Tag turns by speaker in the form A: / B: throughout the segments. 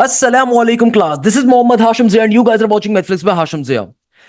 A: अस्सलामुअलैकुम class, this is Mohammad Hashim Zia and you guys are watching Mathflix by Hashim Zia.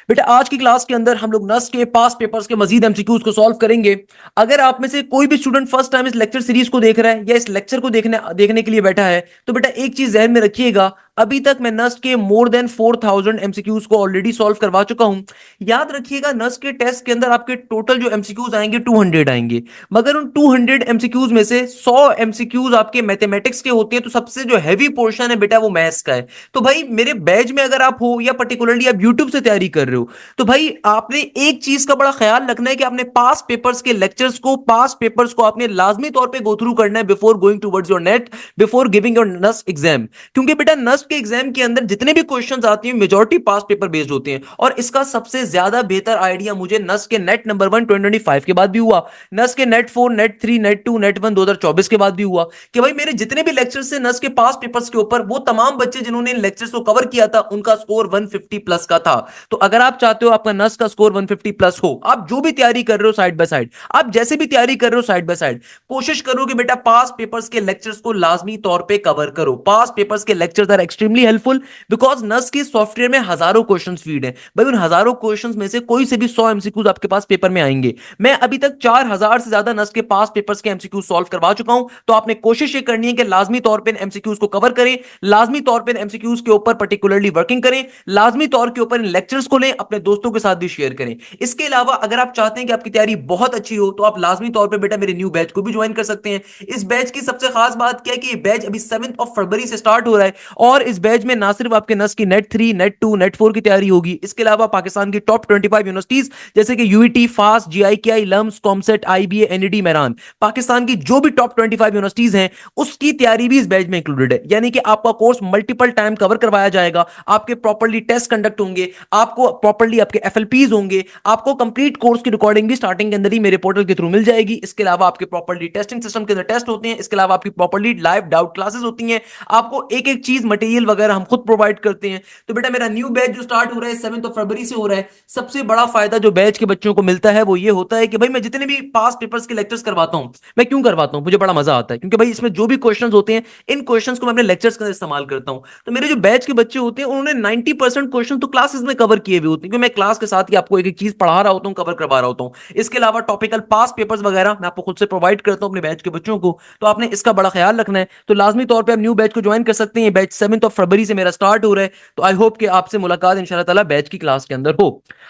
A: बेटा आज की क्लास के अंदर हम लोग नस्ट के पास पेपर्स के मजीद एमसीक्यूज को सॉल्व करेंगे। अगर आप में से कोई भी स्टूडेंट फर्स्ट टाइम इस लेक्चर सीरीज को देख रहा है या इस लेक्चर को देखने देखने के लिए बैठा है तो बेटा एक चीज जहन में रखिएगा, अभी तक मैं नस्ट के मोर देन 4000 एमसीक्यूज को ऑलरेडी सॉल्व करवा चुका हूं। याद रखिएगा नस्ट के टेस्ट के अंदर आपके टोटल जो एमसीक्यूज आएंगे 200 आएंगे, मगर उन 200 एमसीक्यूज में से 100 एमसीक्यूज आपके मैथमेटिक्स के होते हैं, तो सबसे जो हैवी पोर्शन है बेटा वो मैथ्स का है। तो भाई मेरे बैच में अगर आप हो या पर्टिकुलरली आप यूट्यूब से तैयारी कर रहे हो तो भाई आपने एक चीज का बड़ा ख्याल रखना है कि आपने पास पेपर्स को आपने लाजमी तौर पे गो थ्रू करना है before going towards your NET, before giving your NEST exam. क्योंकि बेटा नस्ट के एग्जाम के अंदर जितने भी क्वेश्चंस आती हैं मेजॉरिटी पास पेपर बेस्ड होते हैं, और इसका सबसे ज्यादा बेहतर आइडिया मुझे नस्ट के नेट नंबर 1 2025 के बाद भी हुआ, नस्ट के नेट 4 नेट 3 नेट 2 नेट 1 2024 के बाद भी हुआ कि भाई मेरे जितने भी लेक्चर्स से नस्ट के पास पेपर्स के ऊपर वो तमाम बच्चे जिन्होंने इन लेक्चर्स को कवर किया था उनका स्कोर 150 प्लस का था। तो अगर आप चाहते हो आपका नस्ट का स्कोर 150 प्लस हो, आप जो भी तैयारी कर रहे हो साइड बाय साइड, आप जैसे भी तैयारी कर रहे हो साइड बाय साइड, कोशिश करो कि बेटा पास पेपर्स के लेक्चर्स को लाजमी तौर पे कवर करो। पास पेपर्स के lectures are extremely helpful because NEST के सॉफ्टवेयर में हजारों क्वेश्चंस फीड हैं। भाई उन हजारों क्वेश्चंस में से कोई से भी 100 एमसीक्यूज आपके पास पेपर में आएंगे। मैं अभी तक 4000 से ज्यादा नस्ट के पास पेपर्स के एमसीक्यू सॉल्व करवा चुका हूं, तो आपने कोशिश ये करनी है कि लाजमी तौर पे एमसीक्यूज को कवर करें, लाजमी तौर पे एमसीक्यूज के ऊपर पर्टिकुलरली वर्किंग करें, लाजमी तौर के ऊपर इन लेक्चर्स को लें, अपने दोस्तों के साथ भी शेयर करें। इसके अलावा अगर आप चाहते हैं कि आपकी तैयारी बहुत अच्छी हो तो आप लाजमी तौर पे बेटा मेरे न्यू बैच को भी ज्वाइन कर सकते हैं। इस बैच की सबसे खास बात क्या है कि ये बैच अभी 7 फरवरी से स्टार्ट हो रहा है, और इस बैच में ना सिर्फ आपके नस की नेट 3 नेट 2 नेट 4 की तैयारी होगी, इसके अलावा पाकिस्तान की टॉप 25 यूनिवर्सिटीज जैसे कि UET, FAST, GIKI, LUMS, COMSATS, IBA, NED, Mehran, Pakistan की जो भी टॉप 25 यूनिवर्सिटीज हैं उसकी तैयारी भी इस बैच में इंक्लूडेड है। यानी कि आपका कोर्स मल्टीपल टाइम कवर करवाया जाएगा, आपके प्रॉपर्ली टेस्ट कंडक्ट होंगे, आपको प्रॉपर्ली आपके एफएलपीज होंगे, आपको कंप्लीट कोर्स की रिकॉर्डिंग भी स्टार्टिंग के अंदर ही मेरे पोर्टल के थ्रू मिल जाएगी। इसके अलावा आपके प्रॉपर्ली टेस्टिंग सिस्टम के अंदर टेस्ट होते हैं, इसके अलावा आपकी प्रॉपर्ली लाइव डाउट क्लासेस होती हैं, आपको एक एक चीज मटेरियल वगैरह हम खुद प्रोवाइड करते हैं। तो बेटा मेरा न्यू बैच जो स्टार्ट हो रहा है 7 फरवरी से हो रहा है, सबसे बड़ा फायदा जो बैच के बच्चों को मिलता है वो ये होता है कि भाई मैं जितने भी पास पेपर्स के लेक्चर्स करवाता हूं, मैं क्यों करवाता हूं, मुझे बड़ा मजा आता है क्योंकि भाई इसमें जो भी क्वेश्चंस होते हैं इन क्वेश्चंस को मैं अपने लेक्चर्स के अंदर इस्तेमाल करता हूं। तो मेरे जो बैच के बच्चे होते हैं उन्होंने 90% क्वेश्चन तो क्लासेस में कवर किए हुए होते हैं, क्योंकि मैं क्लास के साथ ही आपको एक एक चीज पढ़ा रहा होता हूं, कवर करवा रहा होता हूं। इसके अलावा टॉपिकल पास पेपर्स वगैरह मैं आपको खुद से प्रोवाइड करता हूं अपने बैच के बच्चों को, तो आपने इसका बड़ा ख्याल रखना है। तो लाजमी तौर पर आप न्यू बैच को ज्वाइन कर सकते हैं। बैच 7 फरवरी से मेरा स्टार्ट हो रहा है, तो आई होप कि आपसे मुलाकात इंशाल्लाह ताला बैच की क्लास के अंदर हो।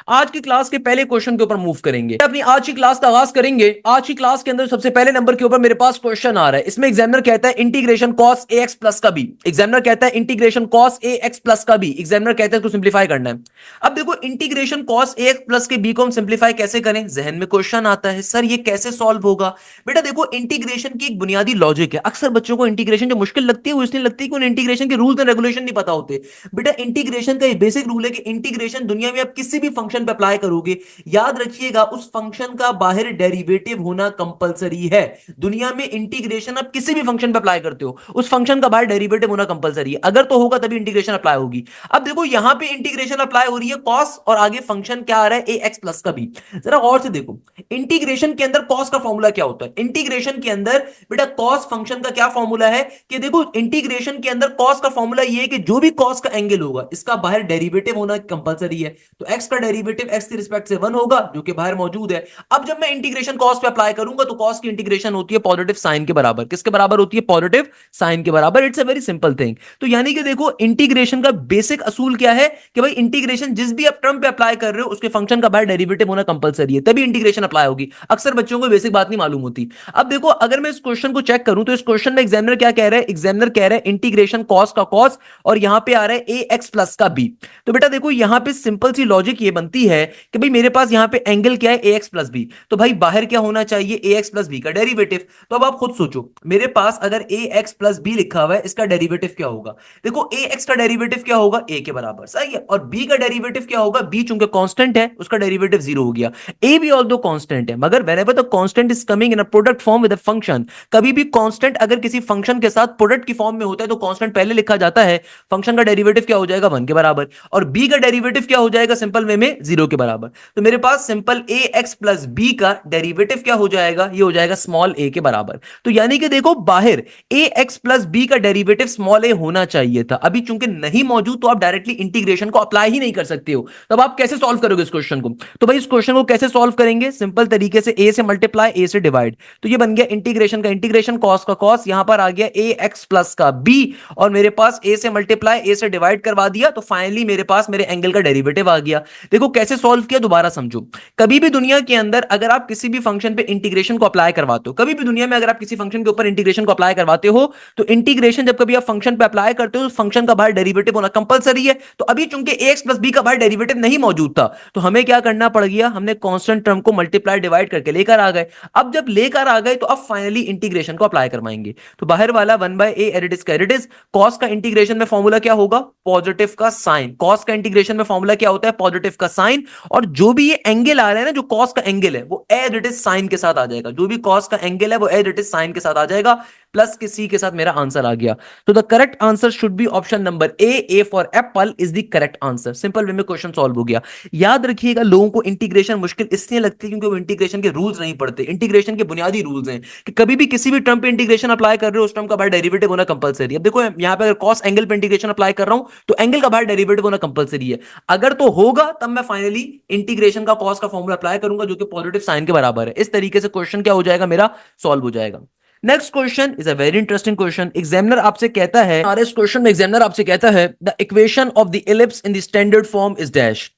A: आज की क्लास के पहले क्वेश्चन के ऊपर मूव करेंगे, अपनी आज की क्लास का आगाज करेंगे। आज की क्लास के अंदर सबसे पहले नंबर के ऊपर मेरे पास क्वेश्चन आ रहा है, इसमें एग्जामिनर कहता है integration cos A x plus का बी, एग्जामिनर कहता है integration cos A x plus का बी, एग्जामिनर कहता है इसको सिंप्लीफाई करना है। अब देखो integration cos A x plus के बी को हम सिंप्लीफाई कैसे करें, जहन में क्वेश्चन आता है सर ये कैसे सॉल्व होगा। बेटा देखो इंटीग्रेशन की एक बुनियादी लॉजिक है, अक्सर बच्चों को इंटीग्रेशन जो मुश्किल लगती है वो इसलिए लगती है कि उन्हें इंटीग्रेशन के रूल्स एंड रेगुलेशन नहीं पता होते। बेटा इंटीग्रेशन का बेसिक रूल है कि इंटीग्रेशन दुनिया में आप किसी भी फंक्शन पे अप्लाई करोगे, याद रखिएगा उस फंक्शन का बाहर डेरिवेटिव होना कंपलसरी है। दुनिया में इंटीग्रेशन आप किसी भी फंक्शन पे अप्लाई करते हो उस फंक्शन का बाहर डेरिवेटिव होना कंपलसरी है, अगर तो होगा तभी इंटीग्रेशन अप्लाई होगी। अब देखो यहां पे इंटीग्रेशन अप्लाई हो रही है कॉस, और आगे फंक्शन क्या आ रहा है ए एक्स प्लस का बी। जरा गौर से देखो इंटीग्रेशन के अंदर कॉस का फॉर्मूला क्या होता है, इंटीग्रेशन के अंदर बेटा कॉस फंक्शन का क्या फॉर्मूला है कि देखो इंटीग्रेशन के अंदर कॉस का फॉर्मूला ये है कि जो भी कॉस का एंगल होगा इसका बाहर डेरिवेटिव होना कंपलसरी है। तो एक्स का डेरिवेटिव एक्स की रिस्पेक्ट से 1 होगा जो कि बाहर मौजूद है। अब जब मैं इंटीग्रेशन कॉस पे अप्लाई करूंगा तो कॉस की इंटीग्रेशन होती है पॉजिटिव साइन के बराबर, किसके बराबर होती है, पॉजिटिव साइन के बराबर। It's a very simple thing. तो यानी कि देखो इंटीग्रेशन का बेसिक असूल क्या है कि भाई इंटीग्रेशन जिस भी आप टर्म पे अप्लाई कर रहे हो उसके फंक्शन का बाहर डेरिवेटिव होना कंपलसरी है, तभी इंटीग्रेशन अप्लाई होगी। अक्सर बच्चों को बेसिक बात नहीं मालूम होती। अब देखो अगर मैं इस क्वेश्चन को चेक करूं तो इस क्वेश्चन में एग्जामिनर क्या कह रहा है, एग्जामिनर कह रहा है इंटीग्रेशन कॉस का कॉस, और यहां पे आ रहा है ए एक्स प्लस का बी। तो बेटा देखो यहां पे सिंपल सी लॉजिक ये बनती है कि भाई मेरे पास यहां पे एंगल क्या है ए एक्स प्लस बी, तो भाई बाहर क्या होना चाहिए ए एक्स प्लस बी का डेरिवेटिव। तो अब आप खुद सोचो मेरे पास अगर ए एक्स प्लस बी लिखा हुआ है इसका डेरिवेटिव क्या होगा, देखो ए एक्स का डेरिवेटिव क्या होगा ए के बराबर, सही है, और बी का डेरिवेटिव क्या होगा, बी चूंकि कांस्टेंट है उसका डेरिवेटिव 0 हो गया। ए भी ऑल्दो कांस्टेंट है, मगर whenever the constant is coming in a product form with a function, कभी भी कांस्टेंट अगर किसी फंक्शन के साथ प्रोडक्ट की फॉर्म में होता है तो कांस्टेंट पहले लिखा जाता है, फंक्शन का डेरिवेटिव क्या हो जाएगा 1 के बराबर, और b का डेरिवेटिव क्या हो जाएगा सिंपल वे में 0 के बराबर। तो मेरे पास simple a x plus b का डेरिवेटिव क्या हो जाएगा, ये हो जाएगा स्मॉल a के बराबर। तो यानी कि देखो बाहर a x प्लस b का डेरिवेटिव स्मॉल a होना चाहिए था, अभी चूंकि नहीं मौजूद तो आप डायरेक्टली इंटीग्रेशन को अप्लाई ही नहीं कर सकते हो। तब आप कैसे सॉल्व करोगे इस क्वेश्चन को? तो भाई इस क्वेश्चन को कैसे सॉल्व करेंगे, सिंपल तरीके से a से मल्टीप्लाई a से डिवाइड, तो ये बन गया इंटीग्रेशन का इंटीग्रेशन, कॉस का कॉस, यहां पर आ गया a x प्लस का b, और मेरे पास a से मल्टीप्लाई a से डिवाइड करवा दिया, तो फाइनली मेरे पास मेरे एंगल का डेरिवेटिव आ गया। देखो कैसे सॉल्व किया, दोबारा समझो। कभी भी दुनिया के अंदर अगर आप किसी भी फंक्शन पे इंटीग्रेशन को अप्लाई करवाते हो, कभी भी दुनिया में अगर आप किसी फंक्शन के ऊपर इंटीग्रेशन को अप्लाई करवाते हो, तो इंटीग्रेशन जब कभी आप फंक्शन पे अप्लाई करते हो, फंक्शन का बाहर डेरिवेटिव होना कंपलसरी है। तो अभी चूंकि ax प्लस b का बाहर डेरिवेटिव नहीं मौजूद था, तो हमें क्या करना पड़ गया, हमने कांस्टेंट टर्म को मल्टीप्लाई डिवाइड करके लेकर आ गए। अब जब लेकर आ गए तो अब फाइनली इंटीग्रेशन को अप्लाई करवाएंगे। तो बाहर वाला 1/a एरिडिस का एरिडिस, कॉस का इंटीग्रेशन में फॉर्मूला क्या होगा, पॉजिटिव का साइन, कॉस का इंटीग्रेशन में फॉर्मूला क्या होता है, पॉजिटिव का साइन, और जो भी ये एंगल आ रहा है ना, जो कॉस का एंगल है, वो एज इट इज साइन के साथ आ जाएगा, जो भी कॉस का एंगल है वो एज इट इज साइन के साथ आ जाएगा, प्लस किसी के साथ मेरा आंसर आ गया। तो the correct answer should be option number A for apple is the correct answer. Simple way में क्वेश्चन सॉल्व हो गया। याद रखिएगा, लोगों को इंटीग्रेशन मुश्किल इसलिए लगती है क्योंकि वो इंटीग्रेशन के रूल्स नहीं पढ़ते। इंटीग्रेशन के बुनियादी रूल्स हैं कि कभी भी किसी भी टर्म पे इंटीग्रेशन अप्लाई कर रहे हो, उस टर्म का बाहर डेरिवेटिव होना कंपलसरी है। अब देखो यहां पे अगर कॉस एंगल पे इंटीग्रेशन अप्लाई कर रहा हूं, तो एंगल का बाहर डेरिवेटिव होना कंपलसरी है। अगर तो होगा तब मैं फाइनली इंटीग्रेशन का कॉस का फॉर्मूला अप्लाई करूंगा, जो कि पॉजिटिव साइन के बराबर है। इस तरीके से क्वेश्चन क्या हो जाएगा, मेरा सॉल्व हो जाएगा। Next question is a very interesting question. Examiner आपसे कहता है, और इस क्वेश्चन में एग्जामिनर आपसे कहता है the equation of the ellipse in the standard form is dash.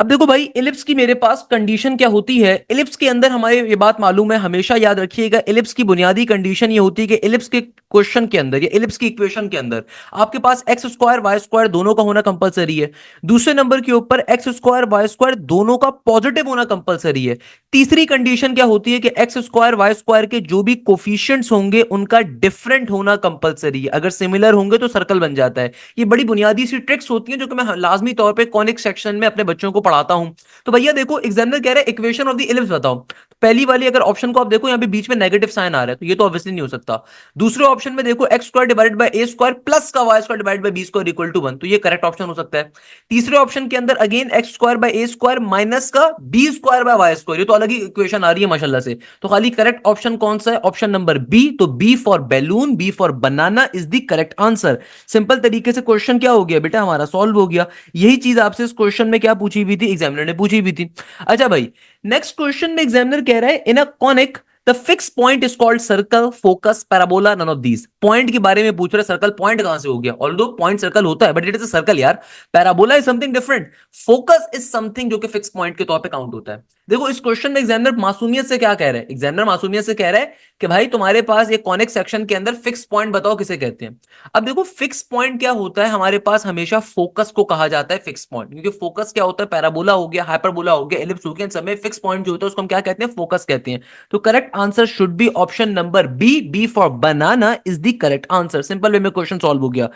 A: अब देखो भाई, इलिप्स की मेरे पास कंडीशन क्या होती है, इलिप्स के अंदर हमारे ये बात मालूम है, हमेशा याद रखिएगा, इलिप्स की बुनियादी कंडीशन ये होती है कि इलिप्स के क्वेश्चन के अंदर या इलिप्स की इक्वेशन के अंदर आपके पास एक्स स्क्वायर वाई स्क्वायर दोनों का होना कंपलसरी है। दूसरे नंबर के ऊपर एक्स स्क्वायर वाई स्क्वायर दोनों का पॉजिटिव होना कंपलसरी है। तीसरी कंडीशन क्या होती है कि एक्स स्क्वायर वाई स्क्वायर के जो भी कोफिशिएंट्स होंगे उनका डिफरेंट होना कंपलसरी है। अगर सिमिलर होंगे तो सर्कल बन जाता है। ये बड़ी बुनियादी सी ट्रिक्स होती हैं जो कि मैं लाजमी तौर पे कॉनिक सेक्शन में अपने बच्चों को पढ़ाता हूं। तो भैया देखो, एग्जामिनर कह रहा है इक्वेशन ऑफ द इलिप्स बताओ। तो पहली वाली अगर ऑप्शन को आप देखो, यहां पे बीच में नेगेटिव साइन आ रहा है, तो ये तो ऑब्वियसली नहीं हो सकता। दूसरे ऑप्शन में देखो, x square divided by a square plus का y square divided by b square equal to 1, तो ये करेक्ट ऑप्शन हो सकता है। तीसरे ऑप्शन के अंदर again x square by a square minus का b square by y square, ये तो अलग ही इक्वेशन आ रही है माशाल्लाह से। तो खाली करेक्ट ऑप्शन कौन सा है, ऑप्शन नंबर बी। तो B for balloon, B for banana is the correct answer. Simple तरीके से क्वेश्चन क्या हो गया बेटा, हमारा सॉल्व हो गया। यही चीज आपसे इस क्वेश्चन में क्या पूछी हुई थी, एग्जामिनर ने पूछी हुई थी। अच्छा भाई, नेक्स्ट क्वेश्चन में एग्जामिनर कह रहा है in a conic the fix point is called circle, focus, parabola, none of these. Point के बारे में पूछ रहे, सर्कल पॉइंट कहां से हो गया, ऑल्दो पॉइंट सर्कल होता है but it is a circle यार। Parabola is something different, focus is something जो कि फिक्स पॉइंट के तौर पे काउंट होता है। देखो इस क्वेश्चन में एग्जामिनर मासूमियत से क्या कह रहा है, एग्जामिनर मासूमियत से कह रहा है कि भाई तुम्हारे पास ये कॉनिक सेक्शन के अंदर फिक्स पॉइंट बताओ किसे कहते हैं। अब देखो फिक्स पॉइंट क्या होता है, हमारे पास हमेशा फोकस को कहा जाता है फिक्स पॉइंट, क्योंकि फोकस क्या होता है, पैराबोला हो गया, हाइपरबोला हो गया, एलिप्स हो गया, इन सब में फिक्स पॉइंट जो होता है उसको हम क्या कहते हैं, फोकस कहते हैं। तो correct answer should be option number B, B for banana is the correct answer. Simple way में क्वेश्चन सॉल्व हो गया।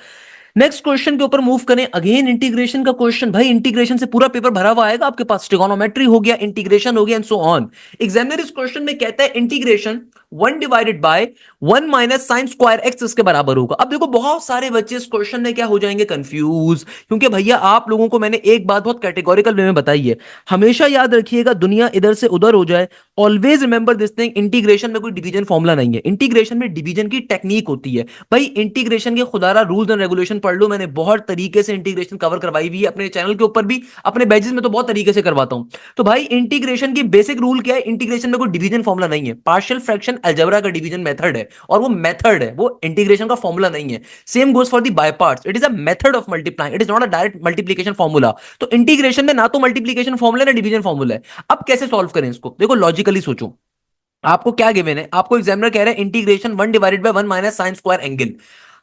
A: नेक्स्ट क्वेश्चन के ऊपर मूव करें, अगेन इंटीग्रेशन का क्वेश्चन। भाई इंटीग्रेशन से पूरा पेपर भरा हुआ आएगा आपके पास, ट्रिगोनोमेट्री हो गया, इंटीग्रेशन हो गया एंड सो ऑन। एग्जामिनर इस क्वेश्चन में कहता है integration 1 divided by 1 minus sine square x इसके बराबर होगा। अब देखो बहुत सारे बच्चे इस क्वेश्चन में क्या हो जाएंगे, कंफ्यूज, क्योंकि भैया आप लोगों को मैंने एक बात बहुत कैटेगोरिकल वे में बताई है। हमेशा याद रखिएगा, दुनिया इधर से उधर हो जाए, always remember this thing, integration में कोई डिवीजन फॉर्मूला नहीं है, इंटीग्रेशन में डिवीजन की टेक्निक होती है। भाई इंटीग्रेशन के खुदारा रूल्स एंड रेगुलेशन पढ़ लो, मैंने बहुत तरीके से इंटीग्रेशन कवर करवाई हुई है अपने चैनल के ऊपर भी, अपने बैचेस में तो बहुत तरीके से करवाता हूं। तो भाई इंटीग्रेशन की बेसिक रूल क्या है, इंटीग्रेशन में कोई डिवीजन फॉर्मूला नहीं है, पार्शियल फ्रैक्शन अलजेब्रा का डिवीजन मेथड है, और वो मेथड है, वो इंटीग्रेशन का फॉर्मूला नहीं है। Same goes for the by parts, it is a method of multiplying, it is not a direct multiplication formula. तो इंटीग्रेशन में ना तो मल्टीप्लिकेशन फॉर्मूला ना डिवीजन फॉर्मूला है। अब कैसे सॉल्व करें इसको, देखो लॉजिकली सोचो। आपको क्या गिवन है, आपको एग्जामिनर कह रहे हैं integration 1 divided by 1 minus sine square angle.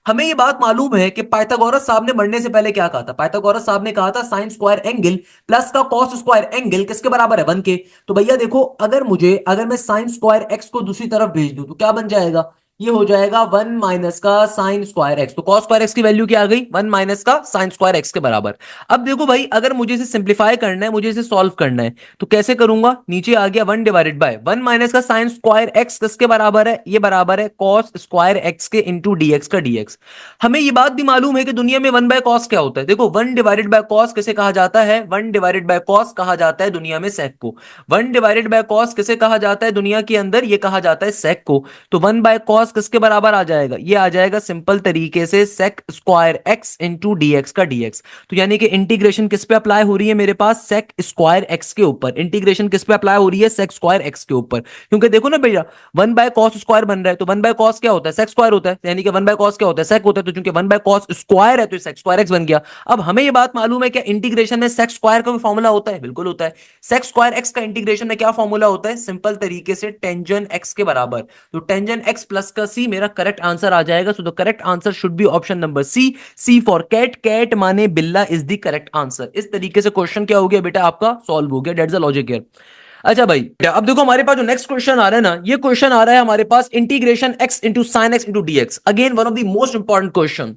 A: हमें ये बात मालूम है कि पाइथागोरस साहब ने मरने से पहले क्या कहा था, पाइथागोरस साहब ने कहा था साइन स्क्वायर एंगल प्लस का कॉस स्क्वायर एंगल किसके बराबर है, 1 के। तो भैया देखो, अगर मैं साइन स्क्वायर एक्स को दूसरी तरफ भेज दूं तो क्या बन जाएगा, ये हो जाएगा 1 - का साइन स्क्वायर एक्स। तो कॉस स्क्वायर एक्स की वैल्यू क्या आ गई? 1 - का साइन स्क्वायर एक्स के बराबर। अब देखो भाई, अगर मुझे इसे सिंप्लीफाई करना है, मुझे इसे सॉल्व करना है, तो कैसे करूंगा? नीचे आ गया 1 / 1 - का साइन स्क्वायर एक्स किसके बराबर है? ये बराबर है कॉस स्क्वायर एक्स के इंटू डीएक्स का डीएक्स। हमें ये बात भी मालूम है कि दुनिया में 1/cos क्या होता है। देखो 1 / cos किसे कहा जाता है? 1 / cos कहा जाता है दुनिया में सेक को। 1 / cos किसे कहा जाता है दुनिया के अंदर? ये कहा जाता है सेक को। तो 1/cos किसके बराबर आ जाएगा? ये आ जाएगा सिंपल तरीके से sec square x into dx का डीएक्स। तो यानी कि इंटीग्रेशन किस पे अप्लाई हो रही है मेरे पास? सेक स्क्वायर एक्स के ऊपर। इंटीग्रेशन किस पे अप्लाई हो रही है? सेक स्क्वायर एक्स के ऊपर। क्योंकि देखो ना भैया, 1/cos स्क्वायर बन रहा है, तो 1/cos क्या होता है? सेक स्क्वायर होता है। यानी कि 1/cos क्या होता है? सेक होता है। तो चूंकि 1/cos स्क्वायर है तो सेक स्क्वायर एक्स बन गया। अब हमें ये बात मालूम है कि इंटीग्रेशन में सेक स्क्वायर का फॉर्मूला होता है। बिल्कुल होता है। सेक स्क्वायर एक्स का इंटीग्रेशन में क्या फॉर्मूला होता है? सिंपल तरीके से टेंजन एक्स के बराबर। तो टेंजन एक्स प्लस का सी मेरा करेक्ट आंसर आ जाएगा। So the correct answer should be option number C. C for cat. Cat माने बिल्ला इज द करेक्ट आंसर। इस तरीके से क्वेश्चन क्या हो गया बेटा? आपका सॉल्व हो गया। That's the logic here. अच्छा भाई, अब देखो हमारे पास जो नेक्स्ट क्वेश्चन आ रहा है ना, ये क्वेश्चन आ रहा है हमारे पास integration x into sine x into dx. Again one of the most important question.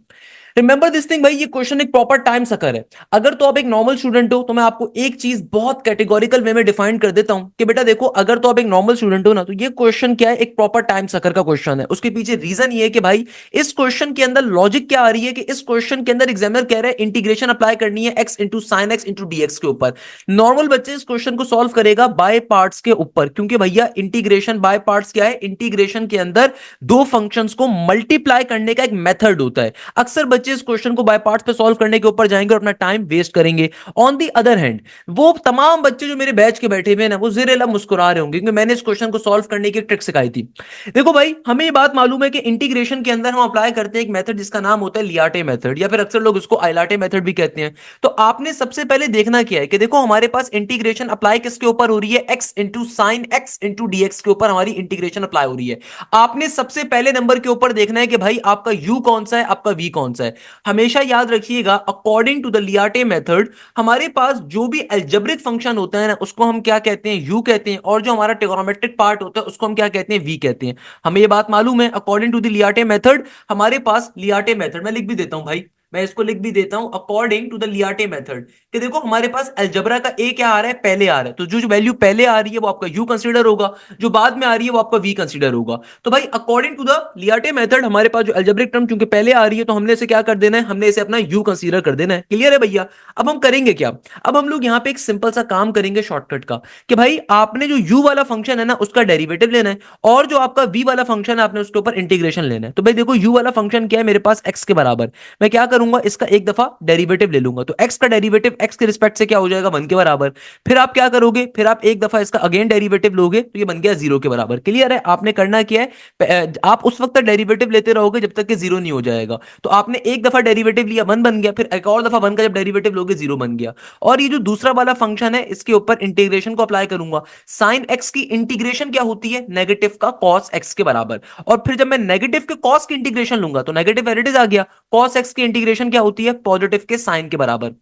A: Remember this thing भाई, ये क्वेश्चन एक प्रॉपर टाइम सकर है। अगर तो आप एक नॉर्मल स्टूडेंट हो तो मैं आपको एक चीज बहुत कैटेगोरिकल वे में डिफाइन कर देता हूं कि बेटा देखो, अगर तो आप एक नॉर्मल स्टूडेंट हो ना, तो ये क्वेश्चन क्या है? एक प्रॉपर टाइम सकर का क्वेश्चन है। उसके पीछे रीजन ये है कि भाई इस क्वेश्चन के अंदर लॉजिक क्या आ रही है कि इस क्वेश्चन के अंदर एग्जामिनर कह रहा है इंटीग्रेशन अप्लाई करनी है x into sine x into dx के ऊपर। नॉर्मल बच्चे इस क्वेश्चन को सॉल्व करेगा बाय पार्ट्स के ऊपर, क्योंकि भैया इंटीग्रेशन बाय पार्ट्स क्या है? इंटीग्रेशन के अंदर दो फंक्शंस को मल्टीप्लाई करने का एक मेथड होता है। अक्सर बच्चे इस क्वेश्चन को बाय पार्ट्स पे सॉल्व करने के ऊपर जाएंगे और अपना टाइम वेस्ट करेंगे। ऑन दी अदर हैंड, वो तमाम बच्चे जो मेरे बैच के बैठे हुए हैं ना, वो जेर लब मुस्कुरा रहे होंगे, क्योंकि मैंने इस क्वेश्चन को सॉल्व करने की एक ट्रिक सिखाई थी। देखो भाई, हमें ये बात मालूम है कि इंटीग्रेशन के अंदर हम अप्लाई करते हैं एक मेथड जिसका नाम होता है लियाटे मेथड, या फिर अक्सर लोग उसको आइलाटे मेथड भी कहते हैं। तो आपने सबसे पहले देखना क्या है कि देखो हमारे पास इंटीग्रेशन अप्लाई किसके ऊपर हो रही है? X into sine x into dx के ऊपर हमारी इंटीग्रेशन अप्लाई हो रही है। आपने सबसे पहले नंबर के ऊपर देखना है कि भाई आपका u कौन सा है, आपका v कौन सा है। हमेशा याद रखिएगा, अकॉर्डिंग टू द लियाटे मेथड हमारे पास जो भी अलजेब्रिक फंक्शन होता है ना, उसको हम क्या कहते हैं? u कहते हैं। और जो हमारा ट्रिगोनोमेट्रिक पार्ट होता है उसको हम क्या कहते हैं? v कहते हैं। हमें ये बात मालूम है, अकॉर्डिंग टू द लियाटे मेथड हमारे पास लियाटे मेथड, मैं लिख भी देता हूं भाई, मैं इसको लिख भी देता हूं अकॉर्डिंग टू द लियाटे मेथड, कि देखो हमारे पास अलजबरा का ए क्या आ रहा है? पहले आ रहा है। तो जो वैल्यू पहले आ रही है वो आपका यू कंसीडर होगा, जो बाद में आ रही है वो आपका वी कंसीडर होगा। तो भाई अकॉर्डिंग टू द लियाटे मेथड हमारे पास जो अलजेब्रिक टर्म चूंकि पहले आ रही है, तो हमने इसे क्या कर देना है? हमने इसे अपना यू कंसीडर कर देना है। क्लियर है भैया? अब हम करेंगे क्या? अब हम लोग यहां पे एक सिंपल सा काम करेंगे शॉर्टकट का, कि भाई आपने जो u वाला फंक्शन है ना उसका डेरिवेटिव लेना है, और जो आपका v वाला फंक्शन है आपने उसके ऊपर इंटीग्रेशन लेना है। तो भाई देखो, u वाला फंक्शन क्या है मेरे पास? x के बराबर। मैं क्या करूंगा? इसका एक दफा डेरिवेटिव ले लूंगा। तो x का डेरिवेटिव x के रिस्पेक्ट से क्या हो जाएगा? 1 के बराबर। फिर आप क्या करोगे? फिर आप एक दफा इसका अगेन डेरिवेटिव लोगे तो ये बन गया 0 के बराबर। क्लियर है? आपने करना क्या है, आप उस वक्त तक डेरिवेटिव लेते रहोगे जब तक कि 0 नहीं हो जाएगा। तो आपने एक दफा डेरिवेटिव लिया, 1 बन गया, फिर एक और दफा 1 का जब डेरिवेटिव लोगे 0 बन गया। और ये जो दूसरा वाला फंक्शन है इसके ऊपर इंटीग्रेशन को अप्लाई करूंगा। साइन एक्स की इंटीग्रेशन क्या होती है? नेगेटिव का कॉस एक्स के बराबर। और फिर जब मैं नेगेटिव के कॉस की इंटीग्रेशन लूंगा तो नेगेटिव एरिट आ गया। कॉस एक्स की इंटीग्रेशन क्या होती है? पॉजिटिव के साइन के बराबर।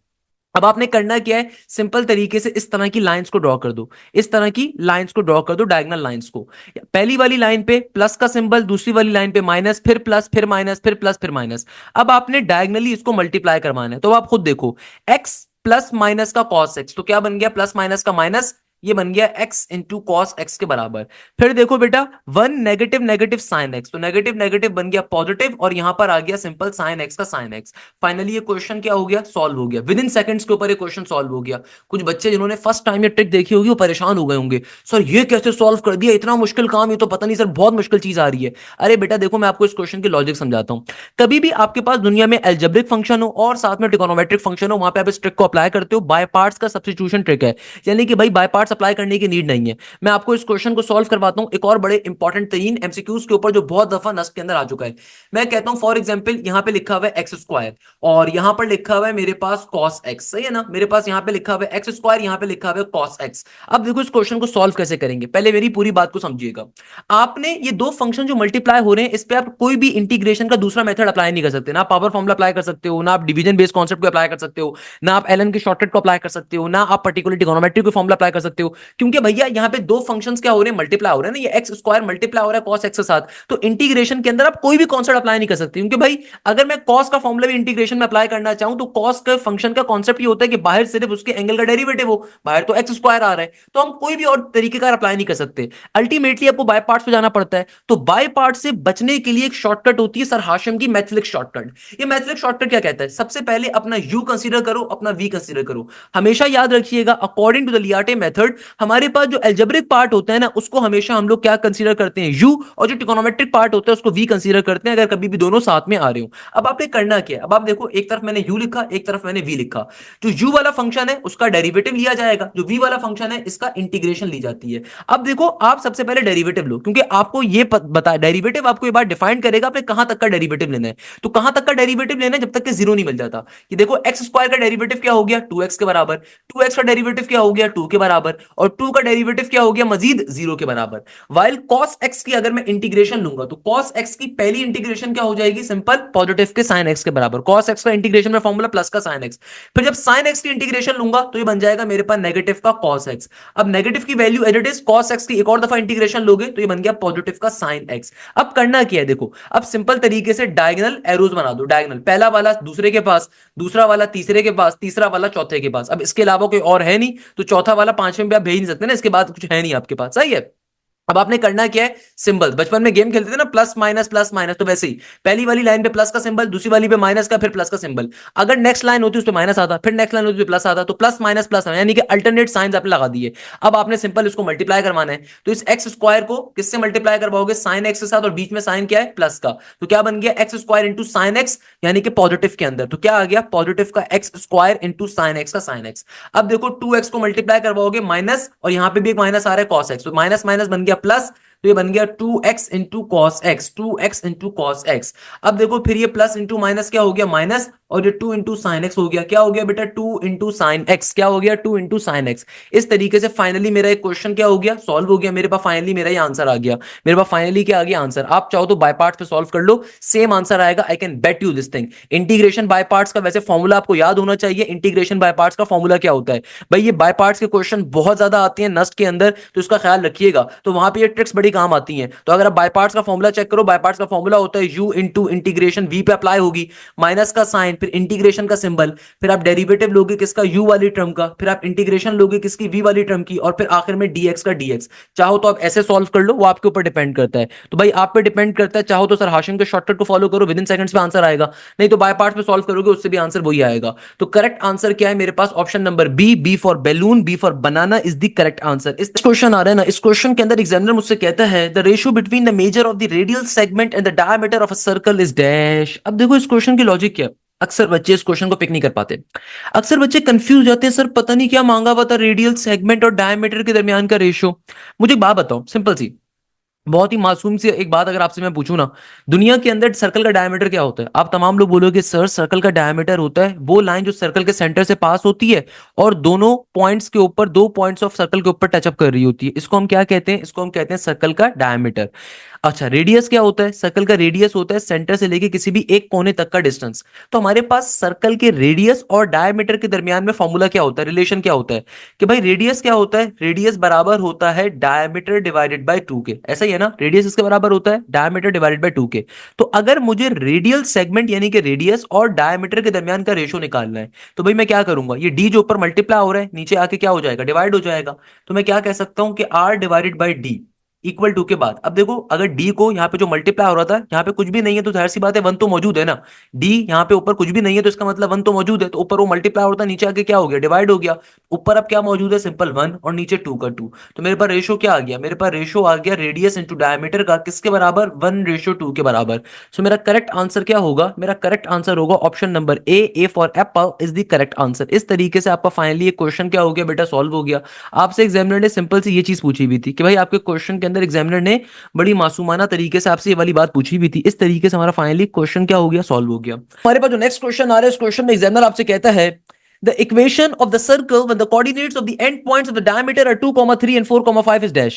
A: अब आपने करना क्या है? सिंपल तरीके से इस तरह की लाइंस को ड्रॉ कर दो। इस तरह की लाइंस को ड्रॉ कर दो, डायगोनल लाइंस को। पहली वाली लाइन पे प्लस का सिंबल, दूसरी वाली लाइन पे माइनस, फिर प्लस, फिर माइनस, फिर प्लस, फिर माइनस। अब आपने डायगोनली इसको मल्टीप्लाई करवाना है। तो आप खुद देखो, एक्स प्लस माइनस का कॉस एक्स, तो क्या बन गया? प्लस माइनस का माइनस, ये बन गया एक्स इंटू कॉस एक्स के बराबर। फिर देखो बेटा, 1 नेगेटिव नेगेटिव साइन एक्स, तो नेगेटिव नेगेटिव बन गया पॉजिटिव, और यहां पर आ गया सिंपल साइन एक्स का साइन एक्स। फाइनली ये क्वेश्चन क्या हो गया? सॉल्व हो गया। विद इन सेकंड्स के ऊपर ये क्वेश्चन सॉल्व हो गया। कुछ बच्चे जिन्होंने फर्स्ट टाइम ये ट्रिक देखी होगी वो परेशान हो गए होंगे, सर ये कैसे सॉल्व कर दिया? इतना मुश्किल काम, ये तो पता नहीं सर, बहुत मुश्किल चीज आ रही है। अरे बेटा देखो, मैं आपको इस क्वेश्चन की लॉजिक समझाता हूं। कभी भी आपके पास दुनिया में अलजेब्रिक फंक्शन हो और साथ में ट्रिगोनोमेट्रिक फंक्शन हो, वहां पे आप इस ट्रिक को अप्लाई करते हो। बाय पार्ट्स का सब्स्टिट्यूशन ट्रिक है, यानी कि भाई बाय पार्ट्स अप्लाई करने की नीड नहीं है। मैं आपको इस क्वेश्चन को सॉल्व करवाता हूं एक और बड़े इंपॉर्टेंट तरीन एमसीक्यूज के ऊपर, जो बहुत दफा नस्ट के अंदर आ चुका है। मैं कहता हूं फॉर एग्जांपल, यहां पे लिखा हुआ है एक्स स्क्वायर, और यहां पर लिखा हुआ है मेरे पास कॉस एक्स, सही है ना? मेरे पास यहां पे लिखा हुआ है एक्स स्क्वायर, यहां पे लिखा हुआ है कॉस एक्स। अब देखो इस क्वेश्चन को सॉल्व कैसे करेंगे, पहले मेरी पूरी बात को समझिएगा। आपने ये दो फंक्शन जो मल्टीप्लाई हो रहे हैं, इस पे आप कोई भी इंटीग्रेशन का दूसरा मेथड अप्लाई नहीं कर सकते। ना पावर फॉर्मूला अप्लाई कर सकते हो, ना आप डिवीजन बेस्ड कॉन्सेप्ट को अप्लाई कर सकते हो, ना आप एलन के शॉर्टकट को अप्लाई कर सकते हो, ना आप पर्टिकुलर ट्रिगोनोमेट्री को फॉर्मूला अप्लाई कर सकते हो। हो, क्योंकि भैया यहाँ पे दो फंक्शंस क्या हो रहे हैं, मल्टीप्लाई हो रहे हैं ना, ये एक्स स्क्वायर मल्टीप्लाई हो रहा है कॉस एक्स के साथ, तो इंटीग्रेशन के अंदर आप कोई भी कॉन्सेप्ट अप्लाई नहीं कर सकते, क्योंकि भाई अगर मैं कॉस का फॉर्मूला भी इंटीग्रेशन में अप्लाई करना चाहूं तो कॉस का फंक्शन का कॉन्सेप्ट ये होता है कि बाहर सिर्फ उसके एंगल का डेरिवेटिव हो, बाहर तो एक्स स्क्वायर आ रहा है, तो हम कोई भी और तरीके का अप्लाई नहीं कर सकते, अल्टीमेटली आपको बाय पार्ट्स पे जाना पड़ता है। तो बाय पार्ट से बचने के लिए एक शॉर्टकट होती है सर हाशिम की मैथलिक शॉर्टकट। ये मैथलिक शॉर्टकट क्या कहता है, सबसे पहले अपना u कंसीडर करो, अपना v कंसीडर करो। हमेशा याद रखिएगा अकॉर्डिंग टू द लियाटे मेथड हमारे पास जो एल्जेब्रिक पार्ट होता है ना उसको हमेशा हम लोग क्या कंसीडर करते हैं u, और जो ट्रिगोनोमेट्रिक पार्ट होता है उसको v कंसीडर करते हैं अगर कभी भी दोनों साथ में आ रहे हो। अब आपने करना क्या है, अब आप देखो एक तरफ मैंने u लिखा, एक तरफ मैंने v लिखा, जो u वाला फंक्शन है उसका डेरिवेटिव लिया जाएगा, जो v वाला फंक्शन है इसका इंटीग्रेशन ली जाती है। अब देखो आप सबसे पहले डेरिवेटिव लो, क्योंकि आपको ये बता डेरिवेटिव आपको ये बात डिफाइन करेगा आपने कहां तक का डेरिवेटिव लेना है, तो कहां तक का डेरिवेटिव लेना है जब तक कि जीरो नहीं मिल जाता। कि देखो एक्स स्क्वायर का डेरिवेटिव क्या हो गया 2x के बराबर, 2x का डेरिवेटिव क्या हो गया 2 के बराबर, और 2 का डेरिवेटिव क्या हो गया मजीद 0 के बराबर। वाइल cos x की अगर मैं इंटीग्रेशन लूंगा तो cos x की पहली इंटीग्रेशन क्या हो जाएगी, सिंपल पॉजिटिव के sin x के बराबर, cos x का इंटीग्रेशन में फॉर्मूला प्लस का sin x, फिर जब sin x की इंटीग्रेशन लूंगा तो ये बन जाएगा मेरे पास नेगेटिव का cos x। अब नेगेटिव की value as it is cos x की एक और दफा इंटीग्रेशन लोगे तो ये बन गया पॉजिटिव का sin x। अब करना क्या है देखो, अब सिंपल तरीके से डायगोनल एरोज बना दो, डायगोनल पहला वाला दूसरे के पास, दूसरा वाला तीसरे के पास, तीसरा वाला चौथे के पास, अब इसके अलावा कोई और है नहीं तो चौथा वाला पांचवें भी आप भेज नहीं सकते ना, इसके बाद कुछ है नहीं आपके पास, सही है। अब आपने करना क्या है, सिंबल बचपन में गेम खेलते थे ना प्लस माइनस, तो वैसे ही पहली वाली लाइन पे प्लस का सिंबल, दूसरी वाली पे माइनस का, फिर प्लस का सिंबल, अगर नेक्स्ट लाइन होती उस पे माइनस आता, फिर नेक्स्ट लाइन होती प्लस आता, तो प्लस माइनस प्लस यानी कि अल्टरनेट साइंस आपने लगा दिए। अब आपने सिंपल इसको मल्टीप्लाई करवाना है, तो इस एक्स स्क्वायर को किससे मल्टीप्लाई करवाओगे, साइन एक्स के साथ, और बीच में साइन क्या है प्लस का, तो क्या बन गया x square into sine x, यानी कि पॉजिटिव के अंदर, तो क्या आ गया पॉजिटिव का x square into sine x का साइन एक्स। अब देखो 2x को मल्टीप्लाई करवाओगे माइनस, और यहां पे भी एक माइनस आ रहा है कॉस एक्स, तो माइनस माइनस बन गया प्लस, तो ये बन गया 2x into cos x, 2x into cos x. अब देखो फिर ये प्लस इंटू माइनस क्या हो गया माइनस, और ये 2 इंटू साइन एक्स हो गया, क्या हो गया बेटा 2 इंटू साइन एक्स, क्या हो गया 2 इंटू साइन एक्स। इस तरीके से फाइनली मेरा एक क्वेश्चन क्या हो गया सॉल्व हो गया, मेरे पास फाइनली मेरा ये आंसर आ गया, मेरे पास फाइनली क्या आ गया आंसर। आप चाहो तो बाय पार्ट्स पे सॉल्व कर लो, सेम आंसर आएगा, I can bet you this thing. Integration by parts का वैसे फॉर्मूला आपको याद होना चाहिए, इंटीग्रेशन बाय पार्ट्स का फॉर्मूला क्या होता है भाई, ये बाय पार्ट्स के क्वेश्चन बहुत ज्यादा आते हैं नस्ट के अंदर, तो इसका ख्याल रखिएगा, तो वहां पे ये ट्रिक्स बड़ी काम आती हैं। तो अगर आप बाय पार्ट्स का फॉर्मूला चेक करो, बाय पार्ट्स का फॉर्मूला होता है u इंटू इंटीग्रेशन v पे अप्लाई होगी, माइनस का साइन, फिर इंटीग्रेशन का सिंबल, फिर आप डेरिवेटिव लोगे किसका u वाली टर्म का, फिर आप इंटीग्रेशन लोगे किसकी v वाली टर्म की, और फिर आखिर में dx का dx। चाहो तो आप ऐसे सॉल्व कर लो, वो आपके ऊपर डिपेंड करता है, तो भाई आप पे डिपेंड करता है, चाहो तो सर हाशिम के शॉर्टकट को फॉलो करो, विद इन सेकंड्स में आंसर आएगा, नहीं तो बाय पार्ट्स में सॉल्व करोगे उससे भी आंसर वही आएगा। तो करेक्ट आंसर क्या है मेरे पास, option number b for balloon, B for banana is the correct answer. इस क्वेश्चन आ रहा है ना, इस क्वेश्चन के अंदर एग्जामिनर मुझसे कहता है the ratio between the measure of the radial segment and the diameter of a circle is dash. अब देखो इस क्वेश्चन की लॉजिक क्या है, अक्सर बच्चे इस क्वेश्चन को पिक नहीं कर पाते, अक्सर बच्चे कंफ्यूज हो जाते हैं, सर पता नहीं क्या मांगा हुआ था रेडियल सेगमेंट और डायमीटर के दरमियान का रेशियो। मुझे एक बात बताओ सिंपल सी, बहुत ही मासूम सी एक बात अगर आपसे मैं पूछूं ना, दुनिया के अंदर सर्कल का डायमीटर क्या होता है, आप तमाम लोग बोलोगे सर सर्कल का डायमीटर होता है वो लाइन जो सर्कल के सेंटर से पास होती है और दोनों पॉइंट्स के ऊपर, दो पॉइंट्स ऑफ सर्कल के ऊपर टचअप कर रही होती है, इसको हम क्या कहते हैं, इसको हम कहते हैं सर्कल का डायमीटर। अच्छा रेडियस क्या होता है, सर्कल का रेडियस होता है सेंटर से लेके किसी भी एक कोने तक का डिस्टेंस। तो हमारे पास सर्कल के रेडियस और डायमीटर के दरमियान में फॉर्मूला क्या होता है, रिलेशन क्या होता है, कि भाई रेडियस क्या होता है, रेडियस बराबर होता है डायमीटर डिवाइडेड बाय 2 के, ऐसा ही है ना, रेडियस इसके बराबर होता है डायमीटर डिवाइडेड बाय 2 के। तो अगर मुझे रेडियल सेगमेंट यानी कि रेडियस और डायमीटर के दरमियान का रेशो निकालना है, तो भाई मैं क्या करूंगा, ये डी जो ऊपर मल्टीप्लाई हो रहा है नीचे आके क्या हो जाएगा डिवाइड हो जाएगा, तो मैं क्या कह सकता हूं कि R divided by D equal to के बाद, अब देखो अगर डी को यहाँ पे जो मल्टीप्लाई हो रहा था यहाँ पे कुछ भी नहीं है तो जाहिर सी बात है वन तो मौजूद है ना, डी यहाँ पे ऊपर कुछ भी नहीं है तो इसका मतलब वन तो मौजूद है, तो ऊपर वो मल्टीप्लाई हो रहा था नीचे आके क्या हो गया डिवाइड हो गया, ऊपर अब क्या मौजूद है सिंपल वन और नीचे 2 का 2, तो मेरे पास रेशो क्या आ गया, मेरे पास रेशो आ गया रेडियस इंटू डायमीटर का किसके बराबर 1:2 के बराबर। सो मेरा करेक्ट आंसर क्या होगा, मेरा करेक्ट आंसर होगा option number A for apple is the correct answer. इस तरीके से आपका फाइनली एक क्वेश्चन क्या हो गया बेटा सॉल्व हो गया। आपसे एग्जामिनर ने सिंपल सी ये चीज पूछी हुई थी कि भाई आपके क्वेश्चन के अंदर एग्जामिनर ने बड़ी मासूमाना तरीके से आपसे ये वाली बात पूछी भी थी, इस तरीके से हमारा फाइनली क्वेश्चन क्या हो गया सॉल्व हो गया। हमारे पास जो नेक्स्ट क्वेश्चन आ रहा है इस क्वेश्चन में एग्जामिनर आपसे कहता है the equation of the circle when the coordinates of the end points of the diameter are 2, 3 and 4, 5 is dash।